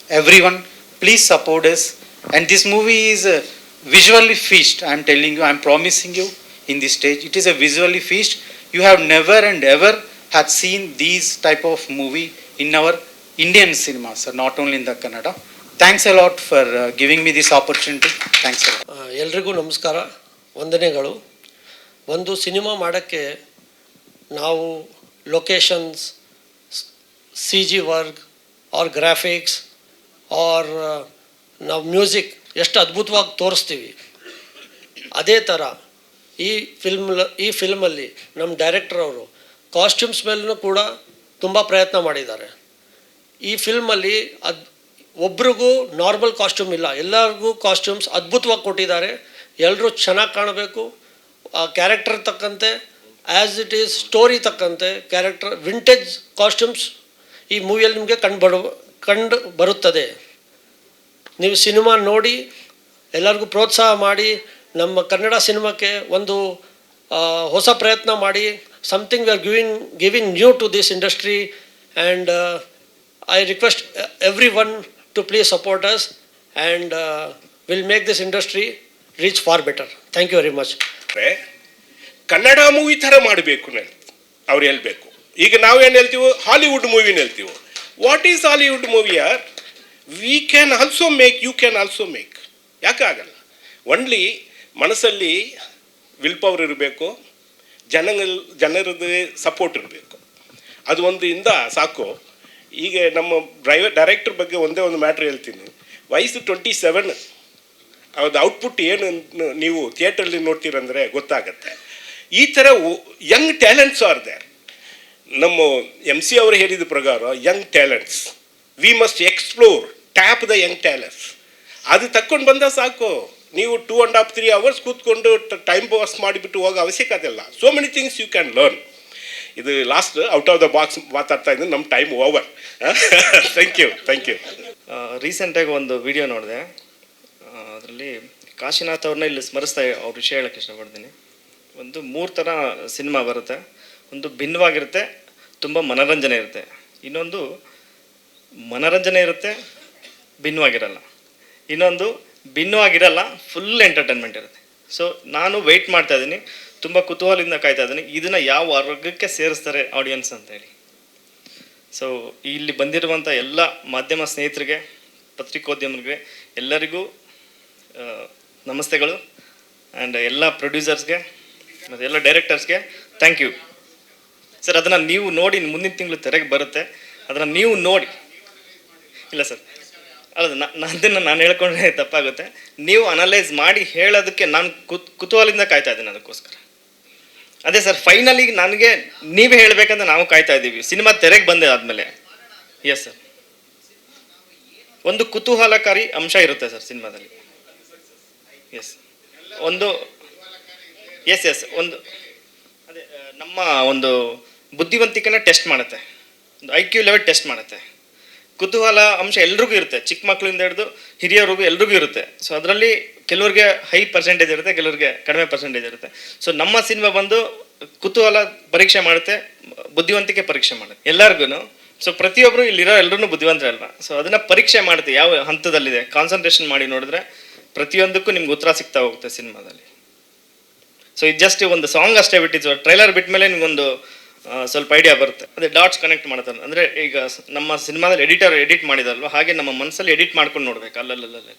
everyone, please support us. And this movie is visually feast. I am telling you, I am promising you in this stage, it is a visually feast. You have never and ever had seen these type of movie in our Indian cinema, sir, not only in the Kannada. Thanks a lot for giving me this opportunity. Thanks a lot. ಎಲ್ರಿಗೂ ನಮಸ್ಕಾರ, ವಂದನೆಗಳು. ಒಂದು cinema ಮಾಡೋಕ್ಕೆ ನಾವು locations, CG work or graphics or ನಾವು music ಎಷ್ಟು ಅದ್ಭುತವಾಗಿ ತೋರಿಸ್ತೀವಿ, ಅದೇ ಥರ ಈ ಫಿಲ್ಮಲ್ಲಿ ನಮ್ಮ ಡೈರೆಕ್ಟರ್ ಅವರು ಕಾಸ್ಟ್ಯೂಮ್ಸ್ ಮೇಲೂ ಕೂಡ ತುಂಬ ಪ್ರಯತ್ನ ಮಾಡಿದ್ದಾರೆ. ಈ ಫಿಲ್ಮಲ್ಲಿ ಒಬ್ರಿಗೂ ನಾರ್ಮಲ್ ಕಾಸ್ಟ್ಯೂಮ್ ಇಲ್ಲ, ಎಲ್ಲರಿಗೂ ಕಾಸ್ಟ್ಯೂಮ್ಸ್ ಅದ್ಭುತವಾಗಿ ಕೊಟ್ಟಿದ್ದಾರೆ. ಎಲ್ಲರೂ ಚೆನ್ನಾಗಿ ಕಾಣಬೇಕು, ಆ ಕ್ಯಾರೆಕ್ಟರ್ ತಕ್ಕಂತೆ, ಆ್ಯಸ್ ಇಟ್ ಈಸ್ ಸ್ಟೋರಿ ತಕ್ಕಂತೆ ಕ್ಯಾರೆಕ್ಟರ್ ವಿಂಟೇಜ್ ಕಾಸ್ಟ್ಯೂಮ್ಸ್ ಈ ಮೂವಿಯಲ್ಲಿ ನಿಮಗೆ ಕಂಡು ಬರುತ್ತದೆ. ನೀವು ಸಿನಿಮಾ ನೋಡಿ ಎಲ್ಲರಿಗೂ ಪ್ರೋತ್ಸಾಹ ಮಾಡಿ ನಮ್ಮ ಕನ್ನಡ ಸಿನಿಮಾಕ್ಕೆ ಒಂದು ಹೊಸ ಪ್ರಯತ್ನ ಮಾಡಿ. Something we are giving new to this industry. And I request everyone to please support us, and we'll make this industry reach far better. Thank you very much. Kannada movie ಥರ ಮಾಡಬೇಕು ಅವ್ರು ಹೇಳ್ಬೇಕು. ಈಗ ನಾವೇನು ಹೇಳ್ತೀವೋ ಹಾಲಿವುಡ್ ಮೂವಿನ ಹೇಳ್ತೀವೋ. What is Hollywood movie are? We can also make, you can also make. ಯಾಕೆ ಆಗಲ್ಲ? ಒನ್ಲಿ ಮನಸ್ಸಲ್ಲಿ ವಿಲ್ ಪವರ್ ಇರಬೇಕು, ಜನರದ್ದು ಸಪೋರ್ಟ್ ಇರಬೇಕು. ಅದು ಒಂದು ಇಂದ ಸಾಕು. ಈಗ ನಮ್ಮ ಡೈರೆಕ್ಟರ್ ಬಗ್ಗೆ ಒಂದೇ ಒಂದು ಮ್ಯಾಟ್ರ್ ಹೇಳ್ತೀನಿ. ವಯಸ್ಸು 27, ಅದು ಔಟ್ಪುಟ್ ಏನು ನೀವು ಥಿಯೇಟ್ರಲ್ಲಿ ನೋಡ್ತೀರಂದರೆ ಗೊತ್ತಾಗತ್ತೆ. ಈ ಥರ ಯಂಗ್ ಟ್ಯಾಲೆಂಟ್ಸ್ ಆರ್ ದೇರ್. ನಮ್ಮ MC ಅವರು ಹೇಳಿದ ಪ್ರಕಾರ Young talents we must explore, tap the Young talents. ಅದು ತಕ್ಕೊಂಡು ಬಂದ ಸಾಕು. ನೀವು 2.5-3 hours ಕೂತ್ಕೊಂಡು ಟೈಮ್ ಪಾಸ್ ಮಾಡಿಬಿಟ್ಟು ಹೋಗೋ ಅವಶ್ಯಕತೆ ಇಲ್ಲ. So many things you can learn. ಇದು last out of the box ಮಾತಾಡ್ತಾ ಇದ್ದೀನಿ. ನಮ್ಮ ಟೈಮ್ ಓವರ್. Thank you. ರೀಸೆಂಟಾಗಿ ಒಂದು ವಿಡಿಯೋ ನೋಡಿದೆ, ಅದರಲ್ಲಿ ಕಾಶಿನಾಥ್ ಅವ್ರನ್ನ ಇಲ್ಲಿ ಸ್ಮರಿಸ್ತಾ ಅವ್ರ ವಿಷಯ ಹೇಳೋಕ್ಕೆ ಇಷ್ಟಪಡ್ತೀನಿ. ಒಂದು 3 ಥರ ಸಿನಿಮಾ ಬರುತ್ತೆ. ಒಂದು ಭಿನ್ನವಾಗಿರುತ್ತೆ, ತುಂಬ ಮನೋರಂಜನೆ ಇರುತ್ತೆ. ಇನ್ನೊಂದು ಮನೋರಂಜನೆ ಇರುತ್ತೆ, ಭಿನ್ನವಾಗಿರಲ್ಲ. ಇನ್ನೊಂದು ಭಿನ್ನವಾಗಿರಲ್ಲ, ಫುಲ್ ಎಂಟರ್ಟೈನ್ಮೆಂಟ್ ಇರುತ್ತೆ. ಸೊ ನಾನು ವೆಯ್ಟ್ ಮಾಡ್ತಾ ಇದ್ದೀನಿ, ತುಂಬ ಕುತೂಹಲದಿಂದ ಕಾಯ್ತಾ ಇದ್ದೀನಿ, ಇದನ್ನು ಯಾವ ವರ್ಗಕ್ಕೆ ಸೇರಿಸ್ತಾರೆ ಆಡಿಯನ್ಸ್ ಅಂತೇಳಿ. ಸೊ ಇಲ್ಲಿ ಬಂದಿರುವಂಥ ಎಲ್ಲ ಮಾಧ್ಯಮ ಸ್ನೇಹಿತರಿಗೆ, ಪತ್ರಿಕೋದ್ಯಮರಿಗೆ ಎಲ್ಲರಿಗೂ ನಮಸ್ತೆಗಳು. ಆ್ಯಂಡ್ ಎಲ್ಲ ಪ್ರೊಡ್ಯೂಸರ್ಸ್ಗೆ ಮತ್ತು ಎಲ್ಲ ಡೈರೆಕ್ಟರ್ಸ್ಗೆ ಥ್ಯಾಂಕ್ ಯು ಸರ್. ಅದನ್ನು ನೀವು ನೋಡಿ, ಮುಂದಿನ ತಿಂಗಳು ತೆರೆಗೆ ಬರುತ್ತೆ, ಅದನ್ನು ನೀವು ನೋಡಿ. ಇಲ್ಲ ಸರ್, ಅಲ್ಲ, ಅದನ್ನು ನಾನು ಹೇಳ್ಕೊಂಡ್ರೆ ತಪ್ಪಾಗುತ್ತೆ. ನೀವು ಅನಲೈಸ್ ಮಾಡಿ ಹೇಳೋದಕ್ಕೆ ನಾನು ಕುತೂಹಲದಿಂದ ಕಾಯ್ತಾ ಇದ್ದೀನಿ. ಅದಕ್ಕೋಸ್ಕರ ಅದೇ ಸರ್, ಫೈನಲಿ ನನಗೆ ನೀವೇ ಹೇಳಬೇಕಂತ ನಾವು ಕಾಯ್ತಾ ಇದ್ದೀವಿ ಸಿನಿಮಾ ತೆರೆಗೆ ಬಂದೆ ಆದಮೇಲೆ. ಎಸ್ ಸರ್, ಒಂದು ಕುತೂಹಲಕಾರಿ ಅಂಶ ಇರುತ್ತೆ ಸರ್ ಸಿನಿಮಾದಲ್ಲಿ. ಎಸ್, ಒಂದು ಒಂದು ಅದೇ ನಮ್ಮ ಒಂದು ಬುದ್ಧಿವಂತಿಕೆನ ಟೆಸ್ಟ್ ಮಾಡುತ್ತೆ, ಒಂದು IQ ಲೆವೆಲ್ ಟೆಸ್ಟ್ ಮಾಡುತ್ತೆ. ಕುತೂಹಲ ಅಂಶ ಎಲ್ರಿಗೂ ಇರುತ್ತೆ, ಚಿಕ್ಕ ಮಕ್ಕಳಿಂದ ಹಿಡಿದು ಹಿರಿಯರಿಗೂ ಎಲ್ರಿಗೂ ಇರುತ್ತೆ. ಸೊ ಅದರಲ್ಲಿ ಕೆಲವ್ರಿಗೆ ಹೈ ಪರ್ಸೆಂಟೇಜ್ ಇರುತ್ತೆ, ಕೆಲವ್ರಿಗೆ ಕಡಿಮೆ ಪರ್ಸೆಂಟೇಜ್ ಇರುತ್ತೆ. ಸೊ ನಮ್ಮ ಸಿನಿಮಾ ಬಂದು ಕುತೂಹಲ ಪರೀಕ್ಷೆ ಮಾಡುತ್ತೆ, ಬುದ್ಧಿವಂತಿಕೆ ಪರೀಕ್ಷೆ ಮಾಡುತ್ತೆ ಎಲ್ಲರಿಗೂ. ಸೊ ಪ್ರತಿಯೊಬ್ಬರು ಇಲ್ಲಿರೋ ಎಲ್ಲರೂ ಬುದ್ಧಿವಂತರಲ್ವಾ. ಸೊ ಅದನ್ನು ಪರೀಕ್ಷೆ ಮಾಡುತ್ತೆ, ಯಾವ ಹಂತದಲ್ಲಿದೆ ಕಾನ್ಸಂಟ್ರೇಷನ್ ಮಾಡಿ ನೋಡಿದ್ರೆ ಪ್ರತಿಯೊಂದಕ್ಕೂ ನಿಮ್ಗೆ ಉತ್ತರ ಸಿಗ್ತಾ ಹೋಗುತ್ತೆ ಸಿನಿಮಾದಲ್ಲಿ. ಸೊ ಇದು ಜಸ್ಟ್ ಒಂದು ಸಾಂಗ್ ಅಷ್ಟೇ ಬಿಟ್ಟಿದ್ದು, ಟ್ರೈಲರ್ ಬಿಟ್ಟ ಮೇಲೆ ನಿಮ್ಗೊಂದು ಸ್ವಲ್ಪ ಐಡಿಯಾ ಬರುತ್ತೆ. ಅದೇ ಡಾಟ್ಸ್ ಕನೆಕ್ಟ್ ಮಾಡ್ತಾರೆ. ಅಂದರೆ ಈಗ ನಮ್ಮ ಸಿನಿಮಾದಲ್ಲಿ ಎಡಿಟ್ ಮಾಡಿದಲ್ವ, ಹಾಗೆ ನಮ್ಮ ಮನಸ್ಸಲ್ಲಿ ಎಡಿಟ್ ಮಾಡ್ಕೊಂಡು ನೋಡ್ಬೇಕು ಅಲ್ಲಲ್ಲಲ್ಲೇ.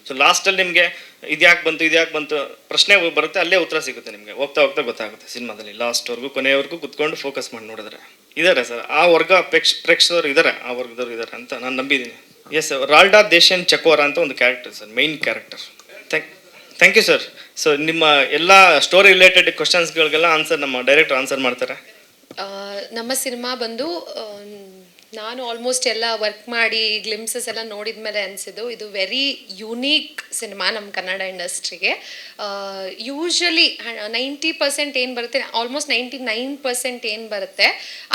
ಸೊ ಲಾಸ್ಟಲ್ಲಿ ನಿಮಗೆ ಇದ್ಯಾಕೆ ಬಂತು ಪ್ರಶ್ನೆ ಬರುತ್ತೆ, ಅಲ್ಲೇ ಉತ್ತರ ಸಿಗುತ್ತೆ ನಿಮಗೆ. ಹೋಗ್ತಾ ಗೊತ್ತಾಗುತ್ತೆ ಸಿನಿಮಾದಲ್ಲಿ ಲಾಸ್ಟ್ವರೆಗೂ, ಕೊನೆಯವರೆಗೂ ಕುತ್ಕೊಂಡು ಫೋಕಸ್ ಮಾಡಿ ನೋಡಿದ್ರೆ. ಇದ್ದಾರೆ ಸರ್ ಆ ವರ್ಗ ಪ್ರೇಕ್ಷಕರು ಇದ್ದಾರೆ, ಆ ವರ್ಗದವ್ರು ಇದ್ದಾರೆ ಅಂತ ನಾನು ನಂಬಿದ್ದೀನಿ. ಎಸ್, ರಾಲ್ಡಾ ದೇಶನ್ ಚಕೋರ ಅಂತ ಒಂದು character sir, main character. Thank you sir. So ನಿಮ್ಮ ಎಲ್ಲ ಸ್ಟೋರಿ ರಿಲೇಟೆಡ್ ಕ್ವಶನ್ಸ್ಗಳಿಗೆಲ್ಲ ಆನ್ಸರ್ ನಮ್ಮ ಡೈರೆಕ್ಟರ್ ಆನ್ಸರ್ ಮಾಡ್ತಾರೆ. ನಮ್ಮ ಸಿನಿಮಾ ಬಂದು ನಾನು ಆಲ್ಮೋಸ್ಟ್ ಎಲ್ಲ ವರ್ಕ್ ಮಾಡಿ ಗ್ಲಿಮ್ಸಸ್ ಎಲ್ಲ ನೋಡಿದ ಮೇಲೆ ಅನಿಸಿದ್ದು ಇದು ವೆರಿ ಯುನೀಕ್ ಸಿನಿಮಾ ನಮ್ಮ ಕನ್ನಡ ಇಂಡಸ್ಟ್ರಿಗೆ. ಯೂಶ್ವಲಿ 90% ಏನು ಬರುತ್ತೆ, ಆಲ್ಮೋಸ್ಟ್ 99% ಏನು ಬರುತ್ತೆ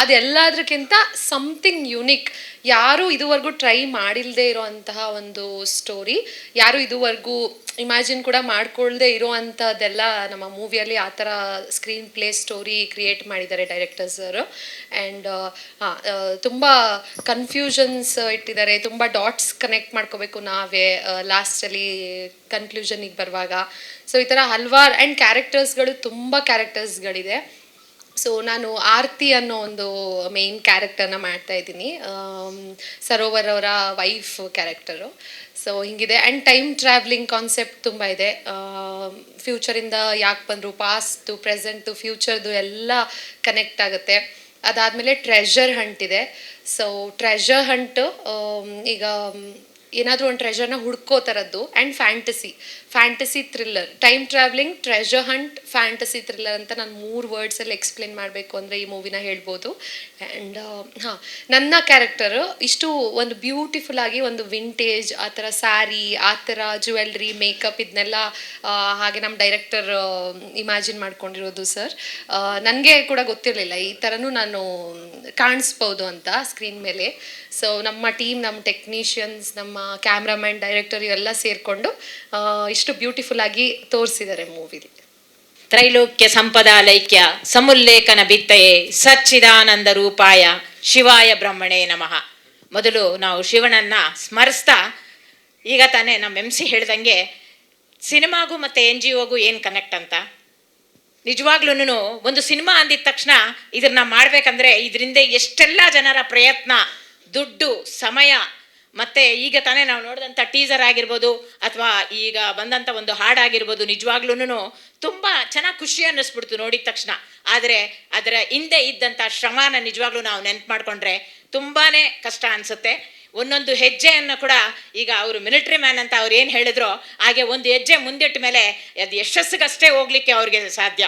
ಅದೆಲ್ಲದಕ್ಕಿಂತ ಸಮಥಿಂಗ್ ಯುನೀಕ್. ಯಾರೂ ಇದುವರೆಗೂ ಟ್ರೈ ಮಾಡಿಲ್ಲದೆ ಇರೋವಂತಹ ಒಂದು ಸ್ಟೋರಿ, ಯಾರು ಇದುವರೆಗೂ ಇಮ್ಯಾಜಿನ್ ಕೂಡ ಮಾಡ್ಕೊಳ್ದೆ ಇರೋವಂಥದ್ದೆಲ್ಲ ನಮ್ಮ ಮೂವಿಯಲ್ಲಿ ಆ ಥರ ಸ್ಕ್ರೀನ್ ಪ್ಲೇ ಸ್ಟೋರಿ ಕ್ರಿಯೇಟ್ ಮಾಡಿದ್ದಾರೆ ಡೈರೆಕ್ಟರ್ಸ್ ಅವರು. ಆ್ಯಂಡ್ ತುಂಬ ಕನ್ಫ್ಯೂಷನ್ಸ್ ಇಟ್ಟಿದ್ದಾರೆ, ತುಂಬ ಡಾಟ್ಸ್ ಕನೆಕ್ಟ್ ಮಾಡ್ಕೋಬೇಕು ನಾವೇ ಲಾಸ್ಟಲ್ಲಿ ಕನ್ಕ್ಲೂಷನಿಗೆ ಬರುವಾಗ. ಸೊ ಈ ಥರ ಹಲವಾರು ಆ್ಯಂಡ್ ಕ್ಯಾರೆಕ್ಟರ್ಸ್ಗಳು ತುಂಬ ಕ್ಯಾರೆಕ್ಟರ್ಸ್ಗಳಿದೆ. ಸೊ ನಾನು ಆರ್ತಿ ಅನ್ನೋ ಒಂದು ಮೇನ್ ಕ್ಯಾರೆಕ್ಟರ್ನ ಮಾಡ್ತಾ ಇದ್ದೀನಿ, ಸರೋವರ್ ಅವರ ವೈಫ್ ಕ್ಯಾರೆಕ್ಟರು. ಸೊ ಹಿಂಗಿದೆ. ಆ್ಯಂಡ್ ಟೈಮ್ ಟ್ರಾವೆಲಿಂಗ್ ಕಾನ್ಸೆಪ್ಟ್ ತುಂಬ ಇದೆ. ಫ್ಯೂಚರಿಂದ ಯಾಕೆ ಬಂದರು, ಪಾಸ್ಟು ಪ್ರೆಸೆಂಟು ಫ್ಯೂಚರ್ದು ಎಲ್ಲ ಕನೆಕ್ಟ್ ಆಗುತ್ತೆ. ಅದಾದಮೇಲೆ ಟ್ರೆಷರ್ ಹಂಟ್ ಇದೆ. ಸೊ ಟ್ರೆಷರ್ ಹಂಟು ಈಗ ಏನಾದರೂ ಒಂದು ಟ್ರೆಷರ್ನ ಹುಡ್ಕೋ ಥರದ್ದು. And fantasy thriller, time travelling, treasure Hunt, fantasy thriller ಅಂತ ನಾನು 3 ವರ್ಡ್ಸಲ್ಲಿ ಎಕ್ಸ್ಪ್ಲೇನ್ ಮಾಡಬೇಕು ಅಂದರೆ ಈ ಮೂವಿನ ಹೇಳ್ಬೋದು. ಆ್ಯಂಡ್ ನನ್ನ ಕ್ಯಾರೆಕ್ಟರು ಇಷ್ಟು ಒಂದು ಬ್ಯೂಟಿಫುಲ್ ಆಗಿ ಒಂದು ವಿಂಟೇಜ್ ಆ ಥರ ಸ್ಯಾರಿ, ಆ ಥರ ಜ್ಯುವೆಲ್ರಿ, ಮೇಕಪ್ ಇದನ್ನೆಲ್ಲ ಹಾಗೆ ನಮ್ಮ ಡೈರೆಕ್ಟರ್ ಇಮ್ಯಾಜಿನ್ ಮಾಡ್ಕೊಂಡಿರೋದು ಸರ್. ನನಗೆ ಕೂಡ ಗೊತ್ತಿರಲಿಲ್ಲ ಈ ಥರನೂ ನಾನು ಕಾಣಿಸ್ಬೋದು ಅಂತ ಸ್ಕ್ರೀನ್ ಮೇಲೆ. ಸೊ ನಮ್ಮ ಟೀಮ್, ನಮ್ಮ ಟೆಕ್ನಿಷಿಯನ್ಸ್, ನಮ್ಮ ಕ್ಯಾಮ್ರಾಮನ್, ಡೈರೆಕ್ಟರ್ ಇವೆಲ್ಲ ಸೇರಿಕೊಂಡು ಇಷ್ಟು ಬ್ಯೂಟಿಫುಲ್ ಆಗಿ ತೋರಿಸಿದ್ದಾರೆ ಮೂವಿಲಿ. ತ್ರೈಲೋಕ್ಯ ಸಂಪದಾಲೈಕ್ಯ ಸಮುಲ್ಲೇಖನ ಬಿತ್ತಯೇ ಸಚ್ಚಿದಾನಂದ ರೂಪಾಯ ಶಿವಾಯ ಬ್ರಹ್ಮಣೇ ನಮಃ. ಮೊದಲು ನಾವು ಶಿವನನ್ನ ಸ್ಮರಿಸ್ತಾ, ಈಗ ತಾನೇ ನಮ್ಮ MC ಹೇಳ್ದಂಗೆ ಸಿನಿಮಾಗೂ ಮತ್ತು NGOಗೂ ಏನು ಕನೆಕ್ಟ್ ಅಂತ. ನಿಜವಾಗ್ಲೂ ಒಂದು ಸಿನಿಮಾ ಅಂದಿದ ತಕ್ಷಣ ಇದನ್ನ ಮಾಡಬೇಕಂದ್ರೆ ಇದರಿಂದ ಎಷ್ಟೆಲ್ಲ ಜನರ ಪ್ರಯತ್ನ, ದುಡ್ಡು, ಸಮಯ, ಮತ್ತು ಈಗ ತಾನೇ ನಾವು ನೋಡಿದಂಥ ಟೀಸರ್ ಆಗಿರ್ಬೋದು ಅಥವಾ ಈಗ ಬಂದಂಥ ಒಂದು ಹಾಡಾಗಿರ್ಬೋದು, ನಿಜವಾಗ್ಲೂ ತುಂಬ ಚೆನ್ನಾಗಿ ಖುಷಿ ಅನ್ನಿಸ್ಬಿಡ್ತು ನೋಡಿದ ತಕ್ಷಣ. ಆದರೆ ಅದರ ಹಿಂದೆ ಇದ್ದಂಥ ಶ್ರಮನ ನಿಜವಾಗ್ಲೂ ನಾವು ನೆನ್ಪು ಮಾಡಿಕೊಂಡ್ರೆ ತುಂಬಾ ಕಷ್ಟ ಅನಿಸುತ್ತೆ. ಒಂದೊಂದು ಹೆಜ್ಜೆಯನ್ನು ಕೂಡ ಈಗ ಅವರು ಮಿಲಿಟ್ರಿ ಮ್ಯಾನ್ ಅಂತ ಅವ್ರು ಏನು ಹೇಳಿದ್ರೋ ಹಾಗೆ ಒಂದು ಹೆಜ್ಜೆ ಮುಂದಿಟ್ಟ ಮೇಲೆ ಅದು ಯಶಸ್ಸಿಗಷ್ಟೇ ಹೋಗ್ಲಿಕ್ಕೆ ಅವ್ರಿಗೆ ಸಾಧ್ಯ.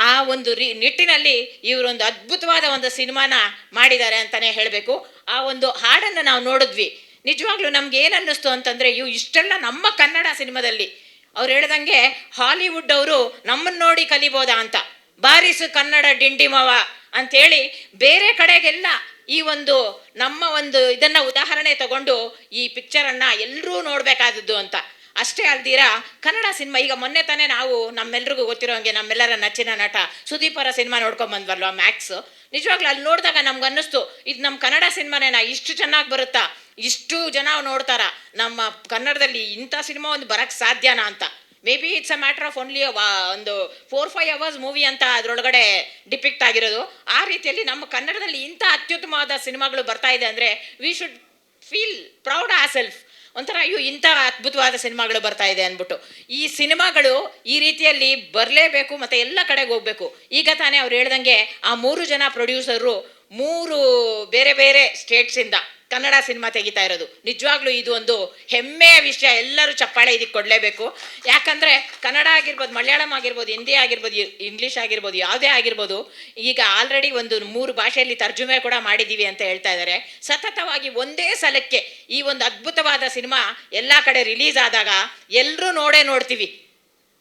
ಆ ಒಂದು ನಿಟ್ಟಿನಲ್ಲಿ ಇವರೊಂದು ಅದ್ಭುತವಾದ ಒಂದು ಸಿನಿಮಾನ ಮಾಡಿದ್ದಾರೆ ಅಂತಲೇ ಹೇಳಬೇಕು. ಆ ಒಂದು ಹಾಡನ್ನು ನಾವು ನೋಡಿದ್ವಿ, ನಿಜವಾಗ್ಲೂ ನಮ್ಗೆ ಏನು ಅನ್ನಿಸ್ತು ಅಂತಂದರೆ ಇಷ್ಟೆಲ್ಲ ನಮ್ಮ ಕನ್ನಡ ಸಿನಿಮಾದಲ್ಲಿ ಅವ್ರು ಹೇಳ್ದಂಗೆ ಹಾಲಿವುಡ್ ಅವರು ನಮ್ಮನ್ನು ನೋಡಿ ಕಲಿಬೋದಾ ಅಂತ, ಬಾರಿಸು ಕನ್ನಡ ಡಿಂಡಿಮವ ಅಂಥೇಳಿ ಬೇರೆ ಕಡೆಗೆಲ್ಲ ಈ ಒಂದು ನಮ್ಮ ಒಂದು ಇದನ್ನು ಉದಾಹರಣೆ ತಗೊಂಡು ಈ ಪಿಕ್ಚರನ್ನು ಎಲ್ಲರೂ ನೋಡಬೇಕಾದದ್ದು ಅಂತ. ಅಷ್ಟೇ ಅಲ್ದಿರಾ ಕನ್ನಡ ಸಿನಿಮಾ ಈಗ ಮೊನ್ನೆ ತಾನೇ ನಾವು ನಮ್ಮೆಲ್ರಿಗೂ ಗೊತ್ತಿರೋ ಹಂಗೆ ನಮ್ಮೆಲ್ಲರ ನೆಚ್ಚಿನ ನಟ ಸುದೀಪ್ ಅವರ ಸಿನಿಮಾ ನೋಡ್ಕೊಂಡ್ ಬಂದ್ವಲ್ವಾ ಮ್ಯಾಕ್ಸ್. ನಿಜವಾಗ್ಲೂ ಅಲ್ಲಿ ನೋಡಿದಾಗ ನಮ್ಗೆ ಅನ್ನಿಸ್ತು ಇದು ನಮ್ಮ ಕನ್ನಡ ಸಿನಿಮಾನೇನಾ, ಇಷ್ಟು ಚೆನ್ನಾಗಿ ಬರುತ್ತಾ, ಇಷ್ಟು ಜನ ನೋಡ್ತಾರ, ನಮ್ಮ ಕನ್ನಡದಲ್ಲಿ ಇಂಥ ಸಿನಿಮಾ ಒಂದು ಬರಕ್ಕೆ ಸಾಧ್ಯನಾ ಅಂತ. May be it's a matter of only ಒಂದು 4-5 hours ಮೂವಿ ಅಂತ ಅದರೊಳಗಡೆ ಡಿಪಿಕ್ಟ್ ಆಗಿರೋದು. ಆ ರೀತಿಯಲ್ಲಿ ನಮ್ಮ ಕನ್ನಡದಲ್ಲಿ ಇಂಥ ಅತ್ಯುತ್ತಮವಾದ ಸಿನಿಮಾಗಳು ಬರ್ತಾ ಇದೆ ಅಂದರೆ we should feel proud ourself. ಒಂಥರ ಅಯ್ಯೋ ಇಂಥ ಅದ್ಭುತವಾದ ಸಿನಿಮಾಗಳು ಬರ್ತಾ ಇದೆ ಅಂದ್ಬಿಟ್ಟು. ಈ ಸಿನಿಮಾಗಳು ಈ ರೀತಿಯಲ್ಲಿ ಬರಲೇಬೇಕು ಮತ್ತು ಎಲ್ಲ ಕಡೆಗೆ ಹೋಗಬೇಕು. ಈಗ ತಾನೇ ಅವ್ರು ಹೇಳ್ದಂಗೆ ಆ 3 ಜನ ಪ್ರೊಡ್ಯೂಸರು 3 ಬೇರೆ ಬೇರೆ ಸ್ಟೇಟ್ಸಿಂದ ಕನ್ನಡ ಸಿನಿಮಾ ತೆಗಿತಾ ಇರೋದು. ನಿಜವಾಗ್ಲೂ ಇದು ಒಂದು ಹೆಮ್ಮೆಯ ವಿಷಯ. ಎಲ್ಲರೂ ಚಪ್ಪಾಳೆ ಇದಕ್ಕೆ ಕೊಡಲೇಬೇಕು. ಯಾಕಂದರೆ ಕನ್ನಡ ಆಗಿರ್ಬೋದು, ಮಲಯಾಳಂ ಆಗಿರ್ಬೋದು, ಹಿಂದಿ ಆಗಿರ್ಬೋದು, ಇಂಗ್ಲೀಷ್ ಆಗಿರ್ಬೋದು, ಯಾವುದೇ ಆಗಿರ್ಬೋದು, ಈಗ ಆಲ್ರೆಡಿ ಒಂದು 3 ಭಾಷೆಯಲ್ಲಿ ತರ್ಜುಮೆ ಕೂಡ ಮಾಡಿದ್ದೀವಿ ಅಂತ ಹೇಳ್ತಾ ಇದ್ದಾರೆ. ಸತತವಾಗಿ ಒಂದೇ ಸಲಕ್ಕೆ ಈ ಒಂದು ಅದ್ಭುತವಾದ ಸಿನಿಮಾ ಎಲ್ಲ ಕಡೆ ರಿಲೀಸ್ ಆದಾಗ ಎಲ್ಲರೂ ನೋಡ್ತೀವಿ,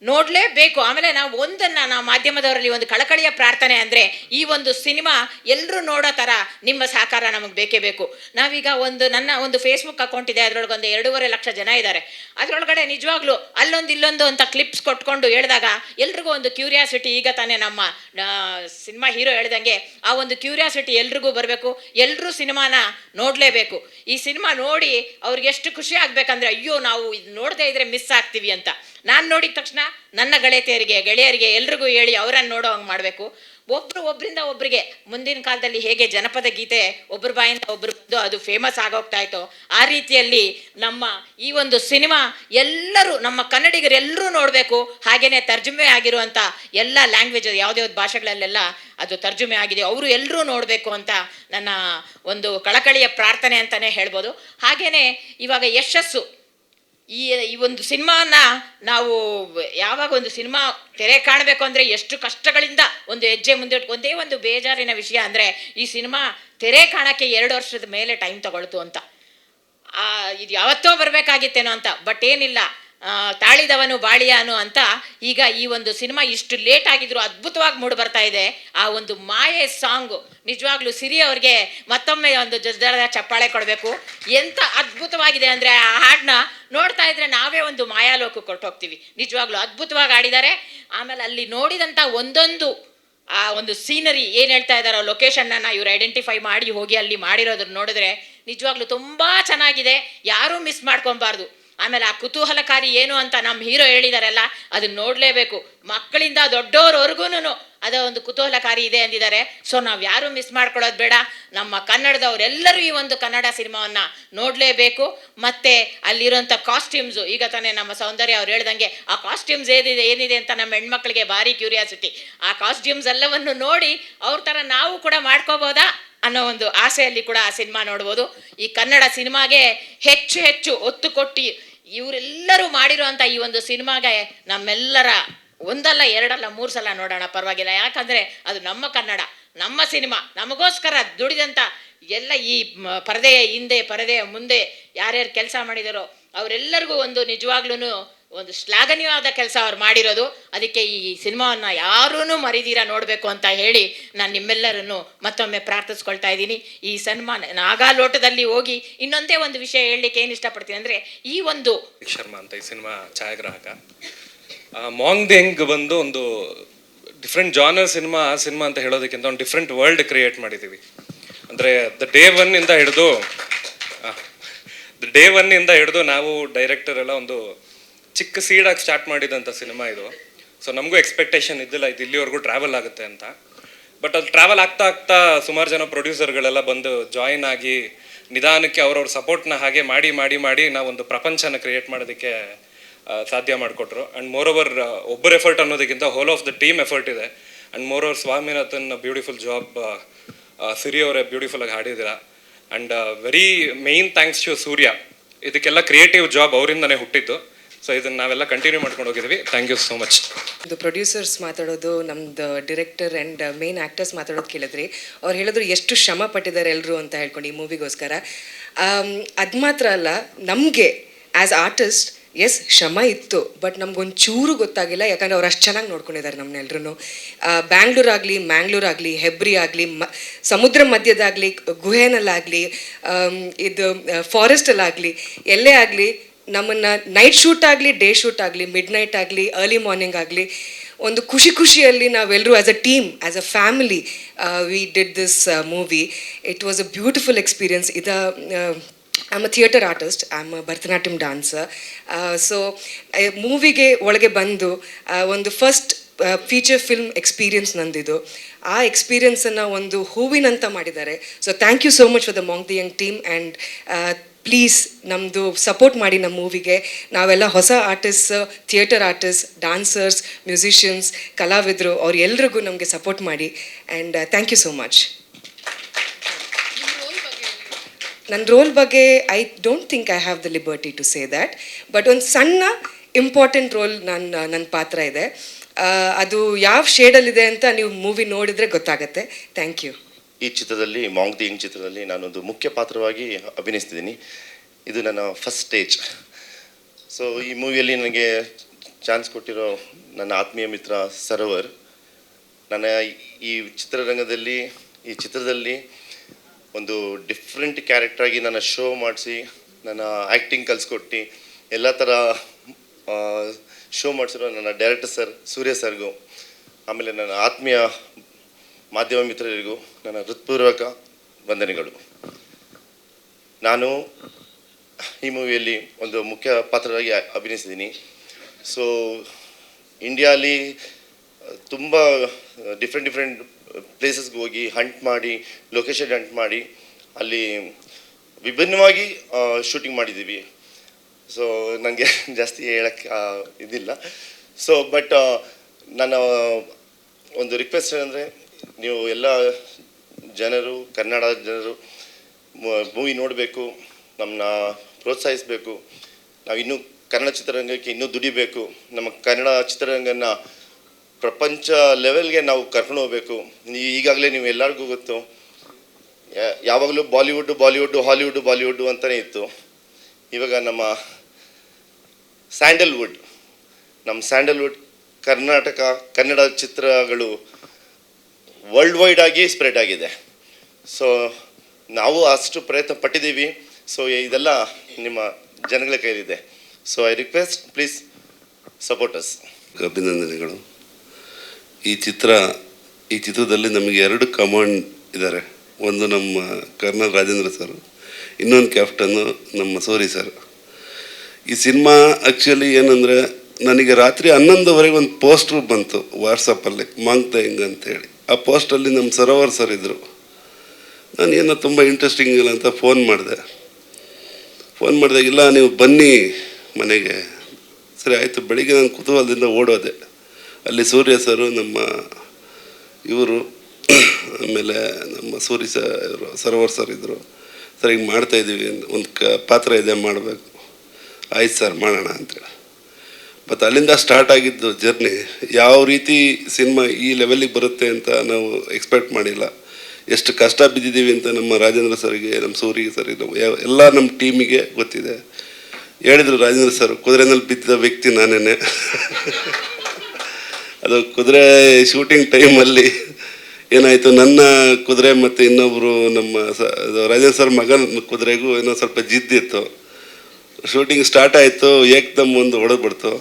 ನೋಡಲೇಬೇಕು. ಆಮೇಲೆ ನಾವು ನಾವು ಮಾಧ್ಯಮದವರಲ್ಲಿ ಒಂದು ಕಳಕಳಿಯ ಪ್ರಾರ್ಥನೆ ಅಂದರೆ ಈ ಒಂದು ಸಿನಿಮಾ ಎಲ್ಲರೂ ನೋಡೋ ಥರ ನಿಮ್ಮ ಸಹಕಾರ ನಮಗೆ ಬೇಕೇ ಬೇಕು. ನಾವೀಗ ನನ್ನ ಒಂದು ಫೇಸ್ಬುಕ್ ಅಕೌಂಟ್ ಇದೆ, ಅದರೊಳಗೆ ಒಂದು 2.5 ಲಕ್ಷ ಜನ ಇದ್ದಾರೆ. ಅದರೊಳಗಡೆ ನಿಜವಾಗ್ಲೂ ಅಲ್ಲೊಂದು ಇಲ್ಲೊಂದು ಅಂತ ಕ್ಲಿಪ್ಸ್ ಕೊಟ್ಕೊಂಡು ಹೇಳಿದಾಗ ಎಲ್ರಿಗೂ ಒಂದು ಕ್ಯೂರಿಯಾಸಿಟಿ. ಈಗ ತಾನೇ ನಮ್ಮ ಸಿನಿಮಾ ಹೀರೋ ಹೇಳ್ದಂಗೆ ಆ ಒಂದು ಕ್ಯೂರಿಯಾಸಿಟಿ ಎಲ್ರಿಗೂ ಬರಬೇಕು, ಎಲ್ಲರೂ ಸಿನಿಮಾನ ನೋಡಲೇಬೇಕು. ಈ ಸಿನಿಮಾ ನೋಡಿ ಅವ್ರಿಗೆ ಎಷ್ಟು ಖುಷಿ ಆಗ್ಬೇಕಂದ್ರೆ ಅಯ್ಯೋ ನಾವು ಇದು ನೋಡದೇ ಇದ್ರೆ ಮಿಸ್ ಆಗ್ತೀವಿ ಅಂತ. ನಾನು ನೋಡಿದ ತಕ್ಷಣ ನನ್ನ ಗೆಳೆಯರಿಗೆ ಎಲ್ರಿಗೂ ಹೇಳಿ ಅವರನ್ನು ನೋಡೋ ಹಂಗೆ ಮಾಡಬೇಕು. ಒಬ್ಬರಿಂದ ಒಬ್ಬರಿಗೆ ಮುಂದಿನ ಕಾಲದಲ್ಲಿ ಹೇಗೆ ಜನಪದ ಗೀತೆ ಒಬ್ಬರ ಬಾಯಿಂದ ಒಬ್ಬರು ಬಂದು ಅದು ಫೇಮಸ್ ಆಗೋಗ್ತಾ ಇತ್ತು, ಆ ರೀತಿಯಲ್ಲಿ ನಮ್ಮ ಈ ಒಂದು ಸಿನಿಮಾ ಎಲ್ಲರೂ ನಮ್ಮ ಕನ್ನಡಿಗರೆಲ್ಲರೂ ನೋಡಬೇಕು. ಹಾಗೆಯೇ ತರ್ಜುಮೆ ಆಗಿರುವಂಥ ಎಲ್ಲ ಲ್ಯಾಂಗ್ವೇಜ್ ಯಾವುದ್ಯಾವ್ದು ಭಾಷೆಗಳಲ್ಲೆಲ್ಲ ಅದು ತರ್ಜುಮೆ ಆಗಿದೆ, ಅವರು ಎಲ್ಲರೂ ನೋಡಬೇಕು ಅಂತ ನನ್ನ ಒಂದು ಕಳಕಳಿಯ ಪ್ರಾರ್ಥನೆ ಅಂತಲೇ ಹೇಳ್ಬೋದು. ಹಾಗೆಯೇ ಇವಾಗ ಯಶಸ್ಸು ಈ ಒಂದು ಸಿನಿಮಾನ ನಾವು ಯಾವಾಗ ಒಂದು ಸಿನಿಮಾ ತೆರೆ ಕಾಣಬೇಕು ಅಂದರೆ ಎಷ್ಟು ಕಷ್ಟಗಳಿಂದ ಒಂದು ಹೆಜ್ಜೆ ಮುಂದೆ ಒಂದೇ ಒಂದು ಬೇಜಾರಿನ ವಿಷಯ ಅಂದರೆ ಈ ಸಿನಿಮಾ ತೆರೆ ಕಾಣಕ್ಕೆ 2 ವರ್ಷದ ಮೇಲೆ ಟೈಮ್ ತಗೊಳ್ತು ಅಂತ. ಇದು ಯಾವತ್ತೋ ಬರಬೇಕಾಗಿತ್ತೇನೋ ಅಂತ. ಬಟ್ ಏನಿಲ್ಲ, ತಾಳಿದವನು ಬಾಳಿಯಾನು ಅಂತ ಈಗ ಈ ಒಂದು ಸಿನಿಮಾ ಇಷ್ಟು ಲೇಟ್ ಆಗಿದ್ರು ಅದ್ಭುತವಾಗಿ ಮೂಡಿ ಬರ್ತಾ ಇದೆ. ಆ ಒಂದು ಮಾಯೆ ಸಾಂಗು ನಿಜವಾಗ್ಲೂ ಸಿರಿ ಅವ್ರಿಗೆ ಮತ್ತೊಮ್ಮೆ ಒಂದು ಜಜ್ಜದ ಚಪ್ಪಾಳೆ ಕೊಡಬೇಕು. ಎಂಥ ಅದ್ಭುತವಾಗಿದೆ ಅಂದರೆ ಆ ಹಾಡನ್ನ ನೋಡ್ತಾ ಇದ್ರೆ ನಾವೇ ಒಂದು ಮಾಯಾಲೋಕಕ್ಕೆ ಕೊಟ್ಟೋಗ್ತೀವಿ. ನಿಜವಾಗ್ಲೂ ಅದ್ಭುತವಾಗಿ ಆಡಿದ್ದಾರೆ. ಆಮೇಲೆ ಅಲ್ಲಿ ನೋಡಿದಂಥ ಒಂದೊಂದು ಆ ಒಂದು ಸೀನರಿ ಏನು ಹೇಳ್ತಾ ಇದ್ದಾರೋ ಲೊಕೇಶನ್ನ ಇವ್ರು ಐಡೆಂಟಿಫೈ ಮಾಡಿ ಹೋಗಿ ಅಲ್ಲಿ ಮಾಡಿರೋದನ್ನ ನೋಡಿದ್ರೆ ನಿಜವಾಗ್ಲೂ ತುಂಬ ಚೆನ್ನಾಗಿದೆ, ಯಾರೂ ಮಿಸ್ ಮಾಡ್ಕೊಬಾರ್ದು. ಆಮೇಲೆ ಆ ಕುತೂಹಲಕಾರಿ ಏನು ಅಂತ ನಮ್ಮ ಹೀರೋ ಹೇಳಿದಾರಲ್ಲ, ಅದನ್ನ ನೋಡಲೇಬೇಕು. ಮಕ್ಕಳಿಂದ ದೊಡ್ಡೋರ್ವರೆಗೂ ಅದೋ ಒಂದು ಕುತೂಹಲಕಾರಿ ಇದೆ ಅಂದಿದ್ದಾರೆ. ಸೊ ನಾವು ಯಾರೂ ಮಿಸ್ ಮಾಡ್ಕೊಳ್ಳೋದು ಬೇಡ. ನಮ್ಮ ಕನ್ನಡದವರೆಲ್ಲರೂ ಈ ಒಂದು ಕನ್ನಡ ಸಿನಿಮಾವನ್ನು ನೋಡಲೇಬೇಕು. ಮತ್ತು ಅಲ್ಲಿರೋಂಥ ಕಾಸ್ಟ್ಯೂಮ್ಸು, ಈಗ ತಾನೇ ನಮ್ಮ ಸೌಂದರ್ಯ ಅವ್ರು ಹೇಳ್ದಂಗೆ ಆ ಕಾಸ್ಟ್ಯೂಮ್ಸ್ ಏನಿದೆ ಅಂತ ನಮ್ಮ ಹೆಣ್ಮಕ್ಳಿಗೆ ಭಾರಿ ಕ್ಯೂರಿಯಾಸಿಟಿ. ಆ ಕಾಸ್ಟ್ಯೂಮ್ಸ್ ಎಲ್ಲವನ್ನು ನೋಡಿ ಅವ್ರ ಥರ ನಾವು ಕೂಡ ಮಾಡ್ಕೋಬೋದಾ ಅನ್ನೋ ಒಂದು ಆಸೆಯಲ್ಲಿ ಕೂಡ ಆ ಸಿನಿಮಾ ನೋಡ್ಬೋದು. ಈ ಕನ್ನಡ ಸಿನಿಮಾಗೆ ಹೆಚ್ಚು ಒತ್ತು ಕೊಟ್ಟು ಇವರೆಲ್ಲರೂ ಮಾಡಿರುವಂಥ ಈ ಒಂದು ಸಿನಿಮಾಗೆ ನಮ್ಮೆಲ್ಲರ 1 ಅಲ್ಲ 2 ಅಲ್ಲ 3 ಸಲ ನೋಡೋಣ, ಪರವಾಗಿಲ್ಲ. ಯಾಕಂದರೆ ಅದು ನಮ್ಮ ಕನ್ನಡ, ನಮ್ಮ ಸಿನಿಮಾ, ನಮಗೋಸ್ಕರ ದುಡಿದಂಥ ಎಲ್ಲ ಈ ಪರದೆಯ ಹಿಂದೆ ಪರದೆಯ ಮುಂದೆ ಯಾರ್ಯಾರು ಕೆಲಸ ಮಾಡಿದಾರೋ ಅವರೆಲ್ಲರಿಗೂ ಒಂದು ನಿಜವಾಗ್ಲೂ ಒಂದು ಶ್ಲಾಘನೀಯವಾದ ಕೆಲಸ ಅವ್ರು ಮಾಡಿರೋದು. ಅದಕ್ಕೆ ಈ ಸಿನಿಮಾವನ್ನು ಯಾರೂ ಮರಿದೀರ ನೋಡಬೇಕು ಅಂತ ಹೇಳಿ ನಾನು ನಿಮ್ಮೆಲ್ಲರನ್ನು ಮತ್ತೊಮ್ಮೆ ಪ್ರಾರ್ಥಿಸ್ಕೊಳ್ತಾ ಇದ್ದೀನಿ. ಈ ಸಿನಿಮಾ ನಾಗಾಲೋಟದಲ್ಲಿ ಹೋಗಿ ಇನ್ನೊಂದೇ ಒಂದು ವಿಷಯ ಹೇಳಲಿಕ್ಕೆ ಏನು ಇಷ್ಟಪಡ್ತೀನಿ ಅಂದರೆ ಈ ಒಂದು ಶರ್ಮಾ ಅಂತ ಈ ಸಿನಿಮಾ ಛಾಯಾಗ್ರಾಹಕ. ಮಾಂಗ್ ದೆಂಗ್ ಬಂದು ಒಂದು ಡಿಫ್ರೆಂಟ್ ಜಾನರ್ ಸಿನಿಮಾ ಅಂತ ಹೇಳೋದಕ್ಕಿಂತ ಒಂದು ಡಿಫ್ರೆಂಟ್ ವರ್ಲ್ಡ್ ಕ್ರಿಯೇಟ್ ಮಾಡಿದ್ದೀವಿ. ಅಂದರೆ ಡೇ ಒನ್ ಇಂದ ಹಿಡಿದು ನಾವು ಡೈರೆಕ್ಟರ್ ಎಲ್ಲ ಒಂದು ಚಿಕ್ಕ ಸೀಡಾಗಿ ಸ್ಟಾರ್ಟ್ ಮಾಡಿದಂಥ ಸಿನಿಮಾ ಇದು. ಸೊ ನಮಗೂ ಎಕ್ಸ್ಪೆಕ್ಟೇಷನ್ ಇದ್ದಿಲ್ಲ ಇದು ಇಲ್ಲಿವರೆಗೂ ಟ್ರಾವೆಲ್ ಆಗುತ್ತೆ ಅಂತ. ಬಟ್ ಅದು ಟ್ರಾವೆಲ್ ಆಗ್ತಾ ಸುಮಾರು ಜನ ಪ್ರೊಡ್ಯೂಸರ್ಗಳೆಲ್ಲ ಬಂದು ಜಾಯಿನ್ ಆಗಿ ನಿಧಾನಕ್ಕೆ ಅವ್ರವ್ರ ಸಪೋರ್ಟ್ನ ಹಾಗೆ ಮಾಡಿ ನಾವೊಂದು ಪ್ರಪಂಚನ ಕ್ರಿಯೇಟ್ ಮಾಡೋದಕ್ಕೆ ಸಾಧ್ಯ ಮಾಡಿಕೊಟ್ರು. ಆ್ಯಂಡ್ ಮೋರ್ ಓವರ್ ಒಬ್ಬರ ಎಫರ್ಟ್ ಅನ್ನೋದಕ್ಕಿಂತ whole of the team effort ಇದೆ. And moreover Swaminathan beautiful job, Siri ಅವರೇ ಬ್ಯೂಟಿಫುಲ್ ಆಗಿ ಹಾಡಿದ್ದೀರಾ. And very main thanks to Surya. ಇದಕ್ಕೆಲ್ಲ ಕ್ರಿಯೇಟಿವ್ ಜಾಬ್ ಅವರಿಂದನೇ ಹುಟ್ಟಿದ್ದು. ಸೊ ಇದನ್ನು ನಾವೆಲ್ಲ ಕಂಟಿನ್ಯೂ ಮಾಡ್ಕೊಂಡು ಹೋಗಿದ್ವಿ. Thank you so much. ಇದು ಪ್ರೊಡ್ಯೂಸರ್ಸ್ ಮಾತಾಡೋದು, ನಮ್ದು ಡಿರೆಕ್ಟರ್ ಆ್ಯಂಡ್ ಮೇನ್ ಆ್ಯಕ್ಟರ್ಸ್ ಮಾತಾಡೋದು ಕೇಳಿದ್ರಿ. ಅವ್ರು ಹೇಳಿದ್ರು ಎಷ್ಟು ಶ್ರಮ ಪಟ್ಟಿದ್ದಾರೆ ಎಲ್ಲರೂ ಅಂತ ಹೇಳ್ಕೊಂಡು ಈ ಮೂವಿಗೋಸ್ಕರ. ಅದು ಮಾತ್ರ ಅಲ್ಲ, ನಮಗೆ ಆ್ಯಸ್ ಆರ್ಟಿಸ್ಟ್ ಶ್ರಮ ಇತ್ತು, ಬಟ್ ನಮ್ಗೊಂಚೂರು ಗೊತ್ತಾಗಿಲ್ಲ. ಯಾಕಂದರೆ ಅವ್ರು ಅಷ್ಟು ಚೆನ್ನಾಗಿ ನೋಡ್ಕೊಂಡಿದ್ದಾರೆ ನಮ್ಮನ್ನೆಲ್ಲರೂ. ಮ್ಯಾಂಗ್ಳೂರಾಗಲಿ ಹೆಬ್ರಿ ಆಗಲಿ, ಸಮುದ್ರ ಮಧ್ಯದಾಗಲಿ, ಗುಹೆನಲ್ಲಾಗಲಿ, ಇದು ಫಾರೆಸ್ಟಲ್ಲಾಗಲಿ, ಎಲ್ಲೇ ಆಗಲಿ ನಮ್ಮನ್ನು ನೈಟ್ ಶೂಟ್ ಆಗಲಿ, ಡೇ ಶೂಟ್ ಆಗಲಿ, ಮಿಡ್ ನೈಟ್ ಆಗಲಿ, ಅರ್ಲಿ ಮಾರ್ನಿಂಗ್ ಆಗಲಿ, ಒಂದು ಖುಷಿಯಲ್ಲಿ ನಾವೆಲ್ಲರೂ as a team, as a family we did this movie. It was a beautiful experience. I am a theatre artist, I am a Bharatanatyam dancer. So ಮೂವಿಗೆ ಒಳಗೆ ಬಂದು ಒಂದು ಫಸ್ಟ್ ಫೀಚರ್ ಫಿಲ್ಮ್ ಎಕ್ಸ್ಪೀರಿಯನ್ಸ್ ನಂದಿದು. ಆ ಎಕ್ಸ್ಪೀರಿಯನ್ಸನ್ನು ಒಂದು ಹೂವಿನಂತ ಮಾಡಿದ್ದಾರೆ. So thank you so much for the ಮಾಂಗ್ the young team. And please ನಮ್ಮದು ಸಪೋರ್ಟ್ ಮಾಡಿ ನಮ್ಮ ಮೂವಿಗೆ. ನಾವೆಲ್ಲ ಹೊಸ artist, theatre artist, dancers, musicians, ಕಲಾವಿದರು, ಅವ್ರು ಎಲ್ರಿಗೂ ನಮಗೆ ಸಪೋರ್ಟ್ ಮಾಡಿ. And thank you so much. ನನ್ನ ರೋಲ್ ಬಗ್ಗೆ I don't think I have the liberty to say that, but ಒಂದು ಸಣ್ಣ ಇಂಪಾರ್ಟೆಂಟ್ ರೋಲ್ ನನ್ನ ಪಾತ್ರ ಇದೆ. ಅದು ಯಾವ ಶೇಡಲ್ಲಿದೆ ಅಂತ ನೀವು ಮೂವಿ ನೋಡಿದರೆ ಗೊತ್ತಾಗತ್ತೆ. Thank you. ಈ ಚಿತ್ರದಲ್ಲಿ, ಮಾಂಗ್ ದಿ ಯಂಗ್ ಚಿತ್ರದಲ್ಲಿ ನಾನೊಂದು ಮುಖ್ಯ ಪಾತ್ರವಾಗಿ ಅಭಿನಯಿಸ್ತಿದ್ದೀನಿ. ಇದು ನನ್ನ ಫಸ್ಟ್ ಸ್ಟೇಜ್. ಸೊ ಈ ಮೂವಿಯಲ್ಲಿ ನನಗೆ ಚಾನ್ಸ್ ಕೊಟ್ಟಿರೋ ನನ್ನ ಆತ್ಮೀಯ ಮಿತ್ರ ಸರೋವರ್, ನನ್ನ ಈ ಚಿತ್ರದಲ್ಲಿ ಒಂದು ಡಿಫ್ರೆಂಟ್ ಕ್ಯಾರೆಕ್ಟ್ರಾಗಿ ನನ್ನ ಶೋ ಮಾಡಿಸಿ, ನನ್ನ ಆ್ಯಕ್ಟಿಂಗ್ ಕಲಿಸ್ಕೊಟ್ಟು ಎಲ್ಲ ಥರ ಶೋ ಮಾಡಿಸಿರೋ ನನ್ನ ಡೈರೆಕ್ಟರ್ ಸರ್ ಸೂರ್ಯ ಸರ್ಗೂ, ಆಮೇಲೆ ನನ್ನ ಆತ್ಮೀಯ ಮಾಧ್ಯಮ ಮಿತ್ರರಿಗೂ ನನ್ನ ಹೃತ್ಪೂರ್ವಕ ವಂದನೆಗಳು. ನಾನು ಈ ಮೂವಿಯಲ್ಲಿ ಒಂದು ಮುಖ್ಯ ಪಾತ್ರವಾಗಿ ಅಭಿನಯಿಸಿದ್ದೀನಿ. ಸೊ ಇಂಡಿಯಾಲಿ ತುಂಬ ಡಿಫ್ರೆಂಟ್ ಪ್ಲೇಸಸ್ಗೆ ಹೋಗಿ ಲೊಕೇಶನ್ ಹಂಟ್ ಮಾಡಿ ಅಲ್ಲಿ ವಿಭಿನ್ನವಾಗಿ ಶೂಟಿಂಗ್ ಮಾಡಿದ್ದೀವಿ. ಸೊ ನನಗೆ ಜಾಸ್ತಿ ಹೇಳಕ್ಕೆ ಇದಿಲ್ಲ. ಸೊ ಬಟ್ ನನ್ನ ಒಂದು ರಿಕ್ವೆಸ್ಟ್ ಏನಂದರೆ, ನೀವು ಎಲ್ಲ ಜನರು, ಕನ್ನಡ ಜನರು ಮೂವಿ ನೋಡಬೇಕು, ನಮ್ಮನ್ನ ಪ್ರೋತ್ಸಾಹಿಸಬೇಕು. ನಾವು ಇನ್ನೂ ಕನ್ನಡ ಚಿತ್ರರಂಗಕ್ಕೆ ಇನ್ನೂ ದುಡಿಬೇಕು. ನಮ್ಮ ಕನ್ನಡ ಚಿತ್ರರಂಗನ ಪ್ರಪಂಚ ಲೆವೆಲ್ಗೆ ನಾವು ಕರ್ಕೊಂಡು ಹೋಗ್ಬೇಕು. ಈಗಾಗಲೇ ನೀವು ಎಲ್ಲರಿಗೂ ಗೊತ್ತು, ಯಾವಾಗಲೂ ಬಾಲಿವುಡ್ಡು ಹಾಲಿವುಡ್ಡು ಅಂತಲೇ ಇತ್ತು. ಇವಾಗ ನಮ್ಮ ಸ್ಯಾಂಡಲ್ವುಡ್ ಕನ್ನಡ ಚಿತ್ರಗಳು ವರ್ಲ್ಡ್ ವೈಡ್ ಆಗಿ ಸ್ಪ್ರೆಡ್ ಆಗಿದೆ. ಸೊ ನಾವು ಅಷ್ಟು ಪ್ರಯತ್ನ ಪಟ್ಟಿದ್ದೀವಿ. ಸೊ ಇದೆಲ್ಲ ನಿಮ್ಮ ಜನಗಳ ಕೈಲಿದೆ. So I request, please support us. ಅಭಿನಂದನೆಗಳು. ಈ ಚಿತ್ರದಲ್ಲಿ ನಮಗೆ 2 ಕಮಾಂಡ್ ಇದ್ದಾರೆ. ಒಂದು ನಮ್ಮ ಕರ್ನಲ್ ರಾಜೇಂದ್ರ ಸರ್, ಇನ್ನೊಂದು ಕ್ಯಾಪ್ಟನ್ನು ನಮ್ಮ ಸೂರಿ ಸರ್. ಈ ಸಿನಿಮಾ ಆ್ಯಕ್ಚುಲಿ ಏನಂದರೆ, ನನಗೆ ರಾತ್ರಿ 11:00 ಒಂದು ಪೋಸ್ಟ್ರು ಬಂತು ವಾಟ್ಸಪ್ಪಲ್ಲಿ, ಮಾಂಗ್ ದಿ ಯಂಗ್ ಅಂತೇಳಿ. ಆ ಪೋಸ್ಟಲ್ಲಿ ನಮ್ಮ ಸರೋವರ್ ಸರ್ ಇದ್ದರು. ನಾನು ಏನೋ ತುಂಬ ಇಂಟ್ರೆಸ್ಟಿಂಗ್ ಇಲ್ಲ ಅಂತ ಫೋನ್ ಮಾಡಿದಾಗಿಲ್ಲ, ನೀವು ಬನ್ನಿ ಮನೆಗೆ. ಸರಿ ಆಯಿತು. ಬೆಳಿಗ್ಗೆ ನಾನು ಕುತೂಹಲದಿಂದ ಓಡೋದೆ. ಅಲ್ಲಿ ಸೂರ್ಯ ಸರು, ನಮ್ಮ ಇವರು, ಆಮೇಲೆ ನಮ್ಮ ಸರೋವರ್ ಸರ್ ಇದ್ದರು. ಸರ್ ಹಿಂಗೆ ಮಾಡ್ತಾಯಿದ್ದೀವಿ, ಒಂದು ಪಾತ್ರ ಇದೆ ಮಾಡಬೇಕು. ಆಯ್ತು ಸರ್ ಮಾಡೋಣ ಅಂತೇಳಿ. ಮತ್ತು ಅಲ್ಲಿಂದ ಸ್ಟಾರ್ಟ್ ಆಗಿದ್ದು ಜರ್ನಿ. ಯಾವ ರೀತಿ ಸಿನಿಮಾ ಈ ಲೆವೆಲ್ಲಿಗೆ ಬರುತ್ತೆ ಅಂತ ನಾವು ಎಕ್ಸ್ಪೆಕ್ಟ್ ಮಾಡಿಲ್ಲ. ಎಷ್ಟು ಕಷ್ಟ ಬಿದ್ದಿದ್ದೀವಿ ಅಂತ ನಮ್ಮ ರಾಜೇಂದ್ರ ಸರ್ಗೆ, ನಮ್ಮ ಸೂರಿಗೆ ಸರಿಗೆ, ಎಲ್ಲ ನಮ್ಮ ಟೀಮಿಗೆ ಗೊತ್ತಿದೆ. ಹೇಳಿದರು ರಾಜೇಂದ್ರ ಸರ್, ಕುದುರೆನಲ್ಲಿ ಬಿದ್ದ ವ್ಯಕ್ತಿ ನಾನೇನೆ. ಅದು ಕುದುರೆ ಶೂಟಿಂಗ್ ಟೈಮಲ್ಲಿ ಏನಾಯಿತು, ನನ್ನ ಕುದುರೆ ಮತ್ತು ಇನ್ನೊಬ್ಬರು ನಮ್ಮ ರಾಜೇಂದ್ರ ಸರ್ ಮಗನ ಕುದುರೆಗೂ ಏನೋ ಸ್ವಲ್ಪ ಜಿದ್ದಿತ್ತು. ಶೂಟಿಂಗ್ ಸ್ಟಾರ್ಟ್ ಆಯಿತು, ಏಕ್ದಮ್ ಒಂದು ಹೊಡೆದ್ಬಿಡ್ತು.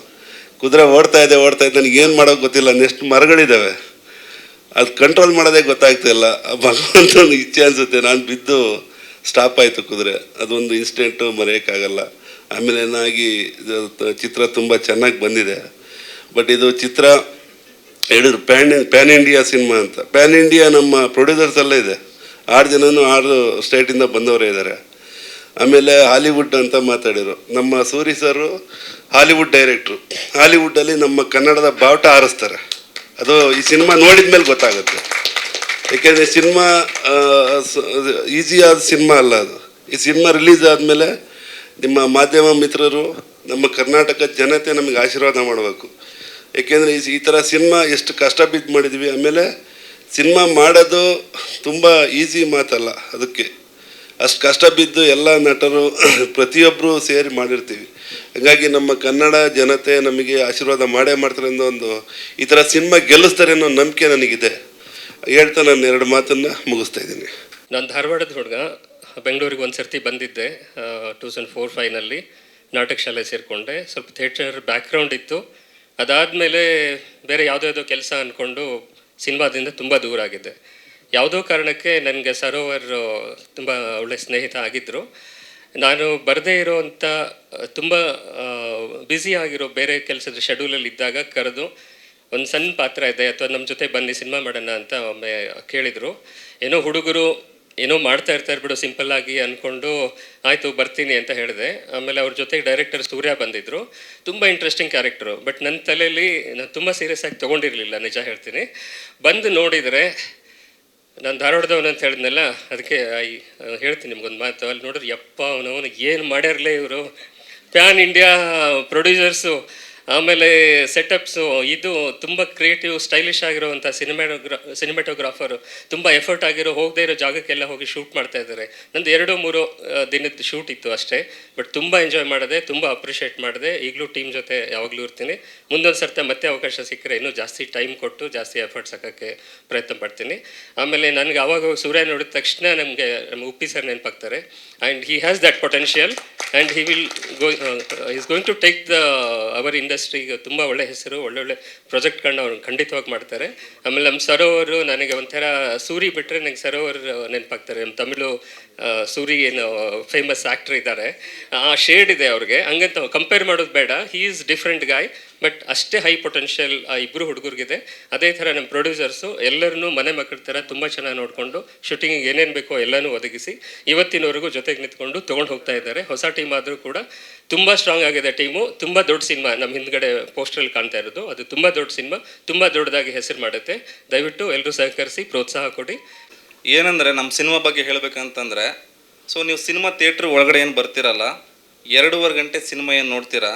ಕುದುರೆ ಓಡ್ತಾ ಇದೆ. ನನಗೆ ಏನು ಮಾಡೋಕೆ ಗೊತ್ತಿಲ್ಲ. ನೆಕ್ಸ್ಟ್ ಮರಗಳಿದ್ದಾವೆ, ಅದು ಕಂಟ್ರೋಲ್ ಮಾಡೋದೇ ಗೊತ್ತಾಗ್ತಾಯಿಲ್ಲ. ಭಗವಂತನ ಇಚ್ಛೆ ಅನಿಸುತ್ತೆ. ನಾನು ಬಿದ್ದು ಸ್ಟಾಪ್ ಆಯಿತು ಕುದುರೆ. ಅದೊಂದು ಇನ್ಸಿಡೆಂಟು ಮರೆಯೋಕ್ಕಾಗಲ್ಲ. ಆಮೇಲೆ ಏನಾಗಿ ಚಿತ್ರ ತುಂಬ ಚೆನ್ನಾಗಿ ಬಂದಿದೆ. ಬಟ್ ಇದು ಚಿತ್ರ ಹೇಳಿದ್ರು ಪ್ಯಾನ್ ಇಂಡಿಯಾ ಸಿನಿಮಾ ಅಂತ. ಪ್ಯಾನ್ ಇಂಡಿಯಾ ನಮ್ಮ ಪ್ರೊಡ್ಯೂಸರ್ಸಲ್ಲೇ ಇದೆ. 6 ಜನನೂ 6 ಸ್ಟೇಟಿಂದ ಬಂದವರೇ ಇದ್ದಾರೆ. ಆಮೇಲೆ ಹಾಲಿವುಡ್ ಅಂತ ಮಾತಾಡಿದರು. ನಮ್ಮ ಸೂರಿ ಸರು ಹಾಲಿವುಡ್ ಡೈರೆಕ್ಟ್ರು. ಹಾಲಿವುಡ್ಡಲ್ಲಿ ನಮ್ಮ ಕನ್ನಡದ ಬಾವುಟ ಹಾರಿಸ್ತಾರೆ. ಅದು ಈ ಸಿನಿಮಾ ನೋಡಿದ ಮೇಲೆ ಗೊತ್ತಾಗುತ್ತೆ. ಏಕೆಂದರೆ ಸಿನಿಮಾ ಈಸಿಯಾದ ಸಿನಿಮಾ ಅಲ್ಲ ಅದು. ಈ ಸಿನಿಮಾ ರಿಲೀಸ್ ಆದಮೇಲೆ ನಿಮ್ಮ ಮಾಧ್ಯಮ ಮಿತ್ರರು, ನಮ್ಮ ಕರ್ನಾಟಕ ಜನತೆ ನಮಗೆ ಆಶೀರ್ವಾದ ಮಾಡಬೇಕು. ಏಕೆಂದರೆ ಈ ಥರ ಸಿನಿಮಾ ಎಷ್ಟು ಕಷ್ಟ ಬಿದ್ದು ಮಾಡಿದ್ವಿ. ಆಮೇಲೆ ಸಿನಿಮಾ ಮಾಡೋದು ತುಂಬ ಈಸಿ ಮಾತಲ್ಲ. ಅದಕ್ಕೆ ಅಷ್ಟು ಕಷ್ಟ ಬಿದ್ದು ಎಲ್ಲ ನಟರು ಪ್ರತಿಯೊಬ್ಬರು ಸೇರಿ ಮಾಡಿರ್ತೀವಿ. ಹಾಗಾಗಿ ನಮ್ಮ ಕನ್ನಡ ಜನತೆ ನಮಗೆ ಆಶೀರ್ವಾದ ಮಾಡೇ ಮಾಡ್ತಾರೆ ಅನ್ನೋ ಒಂದು, ಈ ಥರ ಸಿನಿಮಾ ಗೆಲ್ಲಿಸ್ತಾರೆ ಅನ್ನೋ ನಂಬಿಕೆ ನನಗಿದೆ. ಹೇಳ್ತಾ ನಾನು 2 ಮಾತನ್ನು ಮುಗಿಸ್ತಾ ಇದ್ದೀನಿ. ನಾನು ಧಾರವಾಡದ ಹುಡುಗ. ಬೆಂಗಳೂರಿಗೆ ಒಂದು ಸರ್ತಿ ಬಂದಿದ್ದೆ 2004-5ನಲ್ಲಿ. ನಾಟಕ ಶಾಲೆ ಸೇರಿಕೊಂಡೆ. ಸ್ವಲ್ಪ ಥಿಯೇಟರ್ ಬ್ಯಾಕ್ಗ್ರೌಂಡ್ ಇತ್ತು. ಅದಾದಮೇಲೆ ಬೇರೆ ಯಾವುದ್ಯಾವುದೋ ಕೆಲಸ ಅಂದ್ಕೊಂಡು ಸಿನಿಮಾದಿಂದ ತುಂಬ ದೂರ ಆಗಿದ್ದೆ. ಯಾವುದೋ ಕಾರಣಕ್ಕೆ ನನಗೆ ಸರೋವರ್ ತುಂಬ ಒಳ್ಳೆಯ ಸ್ನೇಹಿತ ಆಗಿದ್ದರು. ನಾನು ಬರದೇ ಇರೋವಂಥ ತುಂಬ ಬ್ಯುಸಿ ಆಗಿರೋ ಬೇರೆ ಕೆಲಸದ ಶೆಡ್ಯೂಲಲ್ಲಿ ಇದ್ದಾಗ ಕರೆದು ಒಂದು ಸಣ್ಣ ಪಾತ್ರ ಇದೆ ಅಥವಾ ನಮ್ಮ ಜೊತೆ ಬನ್ನಿ ಸಿನಿಮಾ ಮಾಡೋಣ ಅಂತ ಒಮ್ಮೆ ಕೇಳಿದರು. ಏನೋ ಹುಡುಗರು ಏನೋ ಮಾಡ್ತಾ ಇರ್ತಾರೆ ಬಿಡು ಸಿಂಪಲ್ಲಾಗಿ ಅಂದ್ಕೊಂಡು ಆಯಿತು ಬರ್ತೀನಿ ಅಂತ ಹೇಳಿದೆ. ಆಮೇಲೆ ಅವ್ರ ಜೊತೆಗೆ ಡೈರೆಕ್ಟರ್ ಸೂರ್ಯ ಬಂದಿದ್ದರು. ತುಂಬ ಇಂಟ್ರೆಸ್ಟಿಂಗ್ ಕ್ಯಾರೆಕ್ಟರು. ಬಟ್ ನನ್ನ ತಲೆಯಲ್ಲಿ ನಾನು ತುಂಬ ಸೀರಿಯಸ್ ಆಗಿ ತೊಗೊಂಡಿರಲಿಲ್ಲ, ನಿಜ ಹೇಳ್ತೀನಿ. ಬಂದು ನೋಡಿದರೆ ನಾನು ಧಾರವಾಡದವನು ಅಂತ ಹೇಳಿದ್ನಲ್ಲ, ಅದಕ್ಕೆ ಹೇಳ್ತೀನಿ ನಿಮ್ಗೊಂದು ಮಾತು. ಅಲ್ಲಿ ನೋಡಿದ್ರೆ ಯಪ್ಪ ಅವನವನು ಏನು ಮಾಡ್ಯಾರಲೇ ಇವರು, ಪ್ಯಾನ್ ಇಂಡಿಯಾ ಪ್ರೊಡ್ಯೂಸರ್ಸು, ಆಮೇಲೆ ಸೆಟಪ್ಸು, ಇದು ತುಂಬ ಕ್ರಿಯೇಟಿವ್ ಸ್ಟೈಲಿಶ್ ಆಗಿರೋವಂಥ ಸಿನಿಮಾಟೋಗ್ರಾಫರು, ತುಂಬ ಎಫರ್ಟ್ ಆಗಿರೋ ಹೋಗದೇ ಇರೋ ಜಾಗಕ್ಕೆಲ್ಲ ಹೋಗಿ ಶೂಟ್ ಮಾಡ್ತಾ ಇದ್ದಾರೆ. ನಂದು 2-3 ದಿನದ ಶೂಟ್ ಇತ್ತು ಅಷ್ಟೇ. ಬಟ್ ತುಂಬ ಎಂಜಾಯ್ ಮಾಡಿದೆ, ತುಂಬ ಅಪ್ರಿಷಿಯೇಟ್ ಮಾಡಿದೆ. ಈಗಲೂ ಟೀಮ್ ಜೊತೆ ಯಾವಾಗಲೂ ಇರ್ತೀನಿ. ಮುಂದೊಂದು ಸರ್ತಿ ಮತ್ತೆ ಅವಕಾಶ ಸಿಕ್ಕರೆ ಇನ್ನೂ ಜಾಸ್ತಿ ಟೈಮ್ ಕೊಟ್ಟು ಜಾಸ್ತಿ ಎಫರ್ಟ್ಸ್ ಹಾಕೋಕ್ಕೆ ಪ್ರಯತ್ನ ಪಡ್ತೀನಿ. ಆಮೇಲೆ ನನಗೆ ಆವಾಗ ಸೂರ್ಯ ನೋಡಿದ ತಕ್ಷಣ ನಮಗೆ ನಮ್ಮ ಉಪ್ಪಿ ಸರ್ ನೆನಪಾಗ್ತಾರೆ. And he has that potential and he will is going to take our ಇಂಡಸ್ಟ್ರಿಗೆ ತುಂಬ ಒಳ್ಳೆ ಹೆಸರು, ಒಳ್ಳೊಳ್ಳೆ ಪ್ರಾಜೆಕ್ಟ್ಗಳನ್ನ ಅವ್ರು ಖಂಡಿತವಾಗಿ ಮಾಡ್ತಾರೆ. ಆಮೇಲೆ ನಮ್ಮ ಸರೋವರು ನನಗೆ ಒಂಥರ ಸೂರಿ ಬಿಟ್ಟರೆ ನನಗೆ ಸರೋವರ್ ನೆನಪಾಗ್ತಾರೆ. ನಮ್ಮ ತಮಿಳು ಸೂರಿ ಏನು ಫೇಮಸ್ ಆ್ಯಕ್ಟ್ರ್ ಇದ್ದಾರೆ, ಆ ಶೇಡ್ ಇದೆ ಅವ್ರಿಗೆ. ಹಂಗಂತ ಕಂಪೇರ್ ಮಾಡೋದು ಬೇಡ. ಹೀ ಈಸ್ ಡಿಫ್ರೆಂಟ್ ಗಾಯ್, ಬಟ್ ಅಷ್ಟೇ ಹೈ ಪೊಟೆನ್ಷಿಯಲ್ ಆ ಇಬ್ಬರು ಹುಡುಗರಿಗಿದೆ. ಅದೇ ಥರ ನಮ್ಮ ಪ್ರೊಡ್ಯೂಸರ್ಸು ಎಲ್ಲರನ್ನೂ ಮನೆ ಮಕ್ಕಳ ಥರ ತುಂಬ ಚೆನ್ನಾಗಿ ನೋಡಿಕೊಂಡು ಶೂಟಿಂಗಿಗೆ ಏನೇನು ಬೇಕೋ ಎಲ್ಲನೂ ಒದಗಿಸಿ ಇವತ್ತಿನವರೆಗೂ ಜೊತೆಗೆ ನಿಂತ್ಕೊಂಡು ತೊಗೊಂಡು ಹೋಗ್ತಾ ಇದ್ದಾರೆ. ಹೊಸ ಟೀಮ್ ಆದರೂ ಕೂಡ ತುಂಬ ಸ್ಟ್ರಾಂಗ್ ಆಗಿದೆ ಟೀಮು. ತುಂಬ ದೊಡ್ಡ ಸಿನಿಮಾ ನಮ್ಮ ಹಿಂದ್ಗಡೆ ಪೋಸ್ಟ್ರಲ್ಲಿ ಕಾಣ್ತಾ ಇರೋದು, ಅದು ತುಂಬ ದೊಡ್ಡ ಸಿನಿಮಾ, ತುಂಬ ದೊಡ್ಡದಾಗಿ ಹೆಸರು ಮಾಡುತ್ತೆ. ದಯವಿಟ್ಟು ಎಲ್ಲರೂ ಸಹಕರಿಸಿ ಪ್ರೋತ್ಸಾಹ ಕೊಡಿ. ಏನಂದರೆ ನಮ್ಮ ಸಿನಿಮಾ ಬಗ್ಗೆ ಹೇಳಬೇಕಂತಂದರೆ, ಸೊ ನೀವು ಸಿನಿಮಾ ಥಿಯೇಟ್ರ್ ಒಳಗಡೆ ಏನು ಬರ್ತಿರಲ್ಲ, 2.5 ಗಂಟೆ ಸಿನಿಮಾ ಏನು ನೋಡ್ತೀರಾ,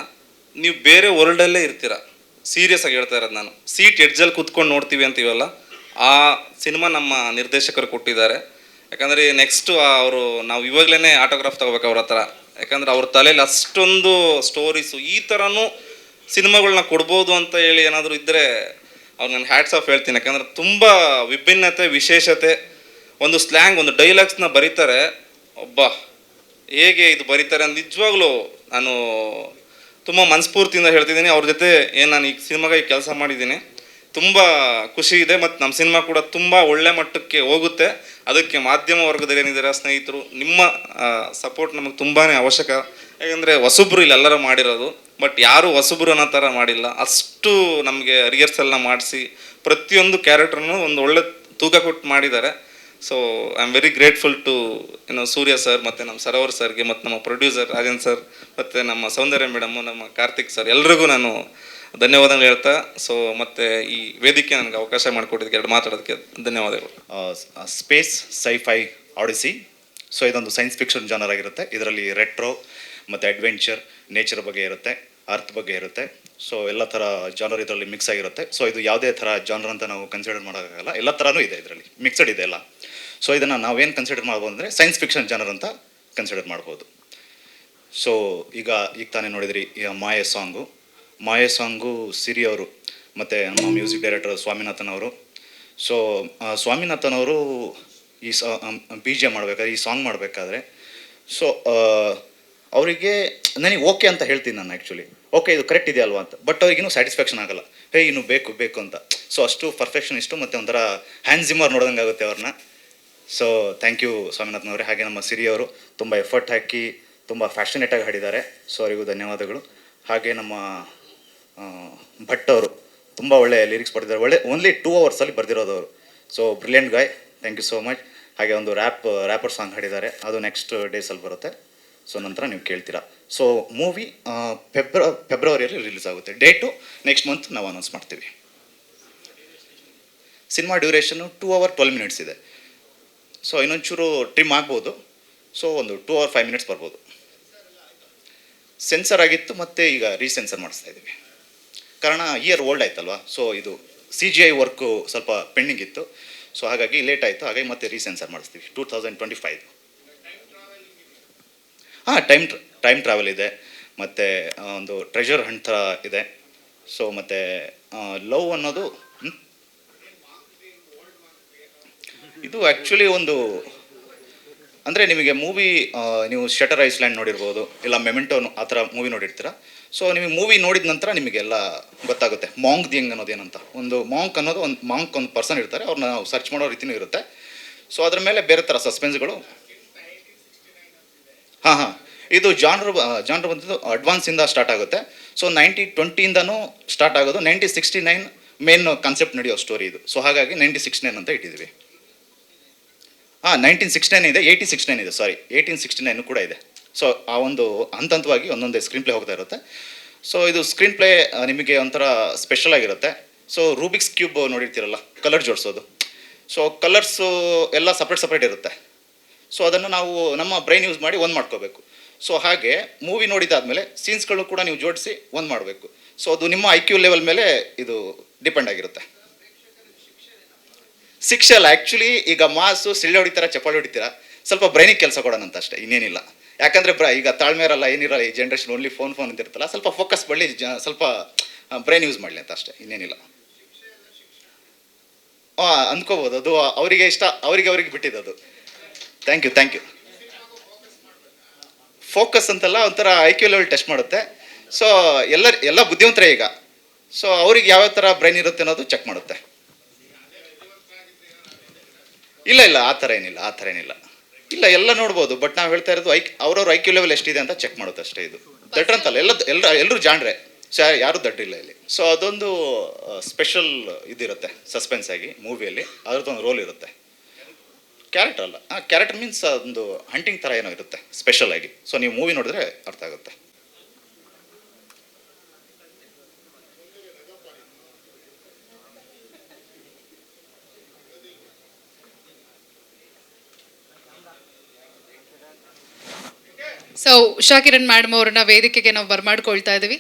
ನೀವು ಬೇರೆ ವರ್ಲ್ಡಲ್ಲೇ ಇರ್ತೀರ. ಸೀರಿಯಸ್ ಆಗಿ ಹೇಳ್ತಾ ಇರೋದು ನಾನು. ಸೀಟ್ ಎಡ್ಜಲ್ಲಿ ಕೂತ್ಕೊಂಡು ನೋಡ್ತೀವಿ ಅಂತೀವಲ್ಲ, ಆ ಸಿನಿಮಾ ನಮ್ಮ ನಿರ್ದೇಶಕರು ಕೊಟ್ಟಿದ್ದಾರೆ. ಯಾಕಂದರೆ ನೆಕ್ಸ್ಟು ಅವರು ನಾವು ಇವಾಗಲೇ ಆಟೋಗ್ರಾಫ್ ತೊಗೋಬೇಕು ಅವ್ರ ಹತ್ರ. ಯಾಕಂದರೆ ಅವ್ರ ತಲೆಯಲ್ಲಿ ಅಷ್ಟೊಂದು ಸ್ಟೋರೀಸು, ಈ ಥರನೂ ಸಿನಿಮಾಗಳನ್ನ ಕೊಡ್ಬೋದು ಅಂತ ಹೇಳಿ ಏನಾದರೂ ಇದ್ದರೆ ಅವ್ರು ನಾನು ಹ್ಯಾಟ್ಸ್ ಆಫ್ ಹೇಳ್ತೀನಿ. ಯಾಕಂದರೆ ತುಂಬ ವಿಭಿನ್ನತೆ, ವಿಶೇಷತೆ, ಒಂದು ಸ್ಲ್ಯಾಂಗ್, ಒಂದು ಡೈಲಾಗ್ಸ್ನ ಬರೀತಾರೆ. ಒಬ್ಬ ಹೇಗೆ ಇದು ಬರೀತಾರೆ ಅಂತ ನಿಜವಾಗ್ಲೂ ನಾನು ತುಂಬ ಮನಸ್ಫೂರ್ತಿಯಿಂದ ಹೇಳ್ತಿದ್ದೀನಿ. ಅವ್ರ ಜೊತೆ ಏನು ನಾನು ಈ ಸಿನಿಮಾಗಾಗಿ ಕೆಲಸ ಮಾಡಿದ್ದೀನಿ, ತುಂಬ ಖುಷಿ ಇದೆ. ಮತ್ತು ನಮ್ಮ ಸಿನಿಮಾ ಕೂಡ ತುಂಬ ಒಳ್ಳೆ ಮಟ್ಟಕ್ಕೆ ಹೋಗುತ್ತೆ. ಅದಕ್ಕೆ ಮಾಧ್ಯಮ ವರ್ಗದಲ್ಲಿ ಏನಿದ್ದಾರೆ ಸ್ನೇಹಿತರು, ನಿಮ್ಮ ಸಪೋರ್ಟ್ ನಮಗೆ ತುಂಬಾ ಅವಶ್ಯಕ. ಯಾಕಂದರೆ ಹೊಸಬ್ರು ಇಲ್ಲೆಲ್ಲರೂ ಮಾಡಿರೋದು, ಬಟ್ ಯಾರೂ ಹೊಸಬ್ರು ಅನ್ನೋ ಥರ ಮಾಡಿಲ್ಲ. ಅಷ್ಟು ನಮಗೆ ರಿಹರ್ಸಲ್ನ ಮಾಡಿಸಿ ಪ್ರತಿಯೊಂದು ಕ್ಯಾರೆಕ್ಟರ್ನು ಒಂದು ಒಳ್ಳೆ ತೂಕ ಕೊಟ್ಟು ಮಾಡಿದ್ದಾರೆ. So I am very grateful to Surya sir, ಮತ್ತು ನಮ್ಮ ಸರೋವರ್ ಸರ್ಗೆ, ಮತ್ತು ನಮ್ಮ ಪ್ರೊಡ್ಯೂಸರ್ ರಾಜನ್ ಸರ್, ಮತ್ತು ನಮ್ಮ ಸೌಂದರ್ಯ ಮೇಡಮು, ನಮ್ಮ ಕಾರ್ತಿಕ್ ಸರ್, ಎಲ್ರಿಗೂ ನಾನು ಧನ್ಯವಾದಗಳು ಹೇಳ್ತಾ. ಸೊ ಮತ್ತು ಈ ವೇದಿಕೆ ನನಗೆ ಅವಕಾಶ ಮಾಡಿಕೊಟ್ಟಿದ್ದಕ್ಕೆ, 2 ಮಾತಾಡೋದಕ್ಕೆ ಧನ್ಯವಾದಗಳು. ಸ್ಪೇಸ್ ಸೈಫೈ ಆಡಿಸಿ. ಸೊ ಇದೊಂದು ಸೈನ್ಸ್ ಫಿಕ್ಷನ್ ಜಾನರ್ ಆಗಿರುತ್ತೆ. ಇದರಲ್ಲಿ ರೆಟ್ರೋ ಮತ್ತು ಅಡ್ವೆಂಚರ್, ನೇಚರ್ ಬಗ್ಗೆ ಇರುತ್ತೆ, ಅರ್ತ್ ಬಗ್ಗೆ ಇರುತ್ತೆ. ಸೊ ಎಲ್ಲ ಥರ ಜಾನರ್ ಇದರಲ್ಲಿ ಮಿಕ್ಸ್ ಆಗಿರುತ್ತೆ. ಸೊ ಇದು ಯಾವುದೇ ಥರ ಜಾನರ್ ಅಂತ ನಾವು ಕನ್ಸಿಡರ್ ಮಾಡೋಕ್ಕಾಗಲ್ಲ, ಎಲ್ಲ ಥರನೂ ಇದೆ ಇದರಲ್ಲಿ, ಮಿಕ್ಸಡ್ ಇದೆ ಎಲ್ಲ. ಸೊ ಇದನ್ನು ನಾವೇನು ಕನ್ಸಿಡರ್ ಮಾಡ್ಬೋದು ಅಂದರೆ ಸೈನ್ಸ್ ಫಿಕ್ಷನ್ ಜಾನರ್ ಅಂತ ಕನ್ಸಿಡರ್ ಮಾಡ್ಬೋದು. ಸೊ ಈಗ ತಾನೇ ನೋಡಿದ್ರಿ ಮಾಯೆ ಸಾಂಗು ಸಿರಿ ಅವರು ಮತ್ತು ನಮ್ಮ ಮ್ಯೂಸಿಕ್ ಡೈರೆಕ್ಟರ್ ಸ್ವಾಮಿನಾಥನ್ ಅವರು. ಸೊ ಸ್ವಾಮಿನಾಥನ್ ಅವರು ಈ BGM ಮಾಡಬೇಕಾದ್ರೆ, ಈ ಸಾಂಗ್ ಮಾಡಬೇಕಾದ್ರೆ, ಸೊ ಅವರಿಗೆ ನನಗೆ ಓಕೆ ಅಂತ ಹೇಳ್ತೀನಿ ನಾನು ಆ್ಯಕ್ಚುಲಿ, ಓಕೆ ಇದು ಕರೆಕ್ಟ್ ಇದೆಯಲ್ವಾ ಅಂತ. ಬಟ್ ಅವ್ರಿಗಿನ್ನೂ ಸ್ಯಾಟಿಸ್ಫ್ಯಾಕ್ಷನ್ ಆಗಲ್ಲ, ಇನ್ನೂ ಬೇಕು ಅಂತ. ಸೊ ಅಷ್ಟು ಪರ್ಫೆಕ್ಷನಿಸ್ಟು, ಮತ್ತು ಒಂಥರ ಹ್ಯಾನ್ಸ್ ಜಿಮ್ಮರ್ ನೋಡ್ದಂಗೆ ಆಗುತ್ತೆ ಅವ್ರನ್ನ. ಸೊ ಥ್ಯಾಂಕ್ ಯು ಸ್ವಾಮಿನಾಥನ್ ಅವರೇ. ಹಾಗೆ ನಮ್ಮ ಸಿರಿ ಅವರು ತುಂಬ ಎಫರ್ಟ್ ಹಾಕಿ ತುಂಬ ಫ್ಯಾಷನೇಟಾಗಿ ಹಾಡಿದ್ದಾರೆ. ಸೊ ಅವರಿಗೂ ಧನ್ಯವಾದಗಳು. ಹಾಗೆ ನಮ್ಮ ಭಟ್ ಅವರು ತುಂಬ ಒಳ್ಳೆ ಲಿರಿಕ್ಸ್ ಬರೆದಿದ್ದಾರೆ. ಓನ್ಲಿ 2 ಅವರ್ಸಲ್ಲಿ ಬರೆದಿರೋದು ಅವರು. So brilliant guy, thank you so much. ಹಾಗೆ ಒಂದು ರ್ಯಾಪರ್ ಸಾಂಗ್ ಹಾಡಿದ್ದಾರೆ, ಅದು ನೆಕ್ಸ್ಟ್ ಡೇಸಲ್ಲಿ ಬರುತ್ತೆ. ಸೊ ನಂತರ ನೀವು ಕೇಳ್ತೀರಾ. ಸೊ ಮೂವಿ ಫೆಬ್ರವರಿಯಲ್ಲಿ ರಿಲೀಸ್ ಆಗುತ್ತೆ. ಡೇಟು ನೆಕ್ಸ್ಟ್ ಮಂತ್ ನಾವು ಅನೌನ್ಸ್ ಮಾಡ್ತೀವಿ. ಸಿನಿಮಾ ಡ್ಯೂರೇಷನ್ನು 2 hours 12 minutes ಇದೆ. ಸೊ ಇನ್ನೊಂಚೂರು ಟ್ರಿಮ್ ಆಗ್ಬೋದು. ಸೊ ಒಂದು 2 hours 5 minutes ಬರ್ಬೋದು. ಸೆನ್ಸರ್ ಆಗಿತ್ತು, ಮತ್ತು ಈಗ ರೀಸೆನ್ಸರ್ ಮಾಡಿಸ್ತಾ ಇದ್ದೀವಿ. ಕಾರಣ ಇಯರ್ ಓಲ್ಡ್ ಆಯ್ತಲ್ವಾ. ಸೊ ಇದು CGI ವರ್ಕು ಸ್ವಲ್ಪ ಪೆಂಡಿಂಗ್ ಇತ್ತು. ಸೊ ಹಾಗಾಗಿ ಲೇಟ್ ಆಯಿತು. ಹಾಗಾಗಿ ಮತ್ತೆ ರೀಸೆನ್ಸರ್ ಮಾಡಿಸ್ತೀವಿ 2025. ಟೈಮ್ ಟ್ರಾವೆಲ್ ಇದೆ, ಮತ್ತು ಒಂದು ಟ್ರೆಜರ್ ಹಂಟ್ ಥರ ಇದೆ. ಸೊ ಮತ್ತು ಲವ್ ಅನ್ನೋದು ಇದು ಆ್ಯಕ್ಚುಲಿ ಒಂದು ಅಂದರೆ ನಿಮಗೆ ಮೂವಿ ನೀವು ಶಟರ್ ಐಸ್ಲ್ಯಾಂಡ್ ನೋಡಿರ್ಬೋದು, ಇಲ್ಲ ಮೆಮೆಂಟೋ ಆ ಥರ ಮೂವಿ ನೋಡಿರ್ತೀರ. ಸೊ ನಿಮಗೆ ಮೂವಿ ನೋಡಿದ ನಂತರ ನಿಮಗೆಲ್ಲ ಗೊತ್ತಾಗುತ್ತೆ ಮಾಂಗ್ ದಿಯಂಗ್ ಅನ್ನೋದೇನಂತ. ಒಂದು ಒಂದು ಪರ್ಸನ್ ಇರ್ತಾರೆ, ಅವ್ರನ್ನ ನಾವು ಸರ್ಚ್ ಮಾಡೋ ರೀತಿಯೂ ಇರುತ್ತೆ. ಸೊ ಅದ್ರ ಮೇಲೆ ಬೇರೆ ಥರ ಸಸ್ಪೆನ್ಸ್ಗಳು. ಹಾಂ, ಇದು ಜಾನ್ರ್ ಬಂದಿದ್ದು ಅಡ್ವಾನ್ಸಿಂದ ಸ್ಟಾರ್ಟ್ ಆಗುತ್ತೆ. ಸೊ 1920ಇಂದನೂ ಸ್ಟಾರ್ಟ್ ಆಗೋದು. 1969 ಮೇನ್ ಕಾನ್ಸೆಪ್ಟ್ ನಡೆಯೋ ಸ್ಟೋರಿ ಇದು. ಸೊ ಹಾಗಾಗಿ 1969 ಅಂತ ಇಟ್ಟಿದ್ದೀವಿ. 1969 ಇದೆ, 1869 ಇದೆ, ಸಾರಿ 1869 ಕೂಡ ಇದೆ. ಸೊ ಆ ಒಂದು ಹಂತವಾಗಿ ಒಂದೊಂದೇ ಸ್ಕ್ರೀನ್ ಪ್ಲೇ ಹೋಗ್ತಾ ಇರುತ್ತೆ. ಸೊ ಇದು ಸ್ಕ್ರೀನ್ ಪ್ಲೇ ನಿಮಗೆ ಒಂಥರ ಸ್ಪೆಷಲ್ ಆಗಿರುತ್ತೆ. ಸೊ ರೂಬಿಕ್ಸ್ ಕ್ಯೂಬ್ ನೋಡಿರ್ತೀರಲ್ಲ, ಕಲರ್ ಜೋಡಿಸೋದು. ಸೊ ಕಲರ್ಸು ಎಲ್ಲ ಸಪ್ರೇಟ್ ಇರುತ್ತೆ. ಸೊ ಅದನ್ನು ನಾವು ನಮ್ಮ ಬ್ರೈನ್ ಯೂಸ್ ಮಾಡಿ ಒಂದು ಮಾಡ್ಕೋಬೇಕು. ಸೊ ಹಾಗೆ ಮೂವಿ ನೋಡಿದಾದ್ಮೇಲೆ ಸೀನ್ಸ್ಗಳು ಕೂಡ ನೀವು ಜೋಡಿಸಿ ಒಂದು ಮಾಡಬೇಕು. ಸೊ ಅದು ನಿಮ್ಮ IQ ಲೆವೆಲ್ ಮೇಲೆ ಇದು ಡಿಪೆಂಡ್ ಆಗಿರುತ್ತೆ. ಶಿಕ್ಷೆ ಅಲ್ಲ, ಆ್ಯಕ್ಚುಲಿ ಈಗ ಮಾಸು ಸಿಳ್ಳೆ ಹೊಡಿತೀರ, ಚಪ್ಪಾಳೆ ಹೊಡಿತೀರ, ಸ್ವಲ್ಪ ಬ್ರೈನಿಗೆ ಕೆಲಸ ಕೊಡೋಣ ಅಂತ ಅಷ್ಟೇ, ಇನ್ನೇನಿಲ್ಲ. ಯಾಕಂದರೆ ಈಗ ತಾಳ್ಮೆ ಇರಲ್ಲ, ಏನಿರಲ್ಲ, ಈ ಜನ್ರೇಷನ್ ಓನ್ಲಿ ಫೋನ್ ಅಂತ ಇರುತ್ತಲ್ಲ, ಸ್ವಲ್ಪ ಫೋಕಸ್ ಮಾಡಲಿ, ಸ್ವಲ್ಪ ಬ್ರೈನ್ ಯೂಸ್ ಮಾಡಲಿ ಅಂತ ಅಷ್ಟೇ, ಇನ್ನೇನಿಲ್ಲ. ಅಂದ್ಕೋಬೋದು, ಅದು ಅವರಿಗೆ ಇಷ್ಟ, ಅವ್ರಿಗೆ ಬಿಟ್ಟಿದ್ದು. Thank you. ಫೋಕಸ್ ಅಂತಲ್ಲ, ಒಂಥರ IQ ಲೆವೆಲ್ ಟೆಸ್ಟ್ ಮಾಡುತ್ತೆ. ಸೊ ಎಲ್ಲ ಬುದ್ಧಿವಂತರೇ ಈಗ. ಸೊ ಅವ್ರಿಗೆ ಯಾವ ಥರ ಬ್ರೈನ್ ಇರುತ್ತೆ ಅನ್ನೋದು ಚೆಕ್ ಮಾಡುತ್ತೆ. ಇಲ್ಲ ಆ ಥರ ಏನಿಲ್ಲ. ಇಲ್ಲ, ಎಲ್ಲ ನೋಡ್ಬೋದು. ಬಟ್ ನಾವು ಹೇಳ್ತಾ ಇರೋದು ಅವ್ರವ್ರ IQ ಲೆವೆಲ್ ಎಷ್ಟಿದೆ ಅಂತ ಚೆಕ್ ಮಾಡುತ್ತೆ ಅಷ್ಟೇ. ಇದು ದಡ್ರ ಅಂತಲ್ಲ, ಎಲ್ಲರೂ ಜಾಣ್ರೆ. ಸೊ ಯಾರೂ ದಡ್ರಿಲ್ಲ ಇಲ್ಲಿ. ಸೊ ಅದೊಂದು ಸ್ಪೆಷಲ್ ಇದಿರುತ್ತೆ ಸಸ್ಪೆನ್ಸ್ ಆಗಿ ಮೂವಿಯಲ್ಲಿ. ಅದರದ್ದೊಂದು ರೋಲ್ ಇರುತ್ತೆ. ಕ್ಯಾರೆಕ್ಟರ್ ಅಲ್ಲ, ಕ್ಯಾರೆಕ್ಟರ್ ಮೀನ್ಸ್ ಒಂದು ಹಂಟಿಂಗ್ ಥರ ಏನೋ ಇರುತ್ತೆ ಸ್ಪೆಷಲ್ ಆಗಿ. ಸೊ ನೀವು ಮೂವಿ ನೋಡಿದ್ರೆ ಅರ್ಥ ಆಗುತ್ತೆ. ಸೊ ಉಷಾ ಕಿರಣ್ ಮೇಡಮ್ ಅವ್ರನ್ನ ವೇದಿಕೆಗೆ ನಾವು ಬರಮಾಡ್ಕೊಳ್ತಾ ಇದ್ದೀವಿ.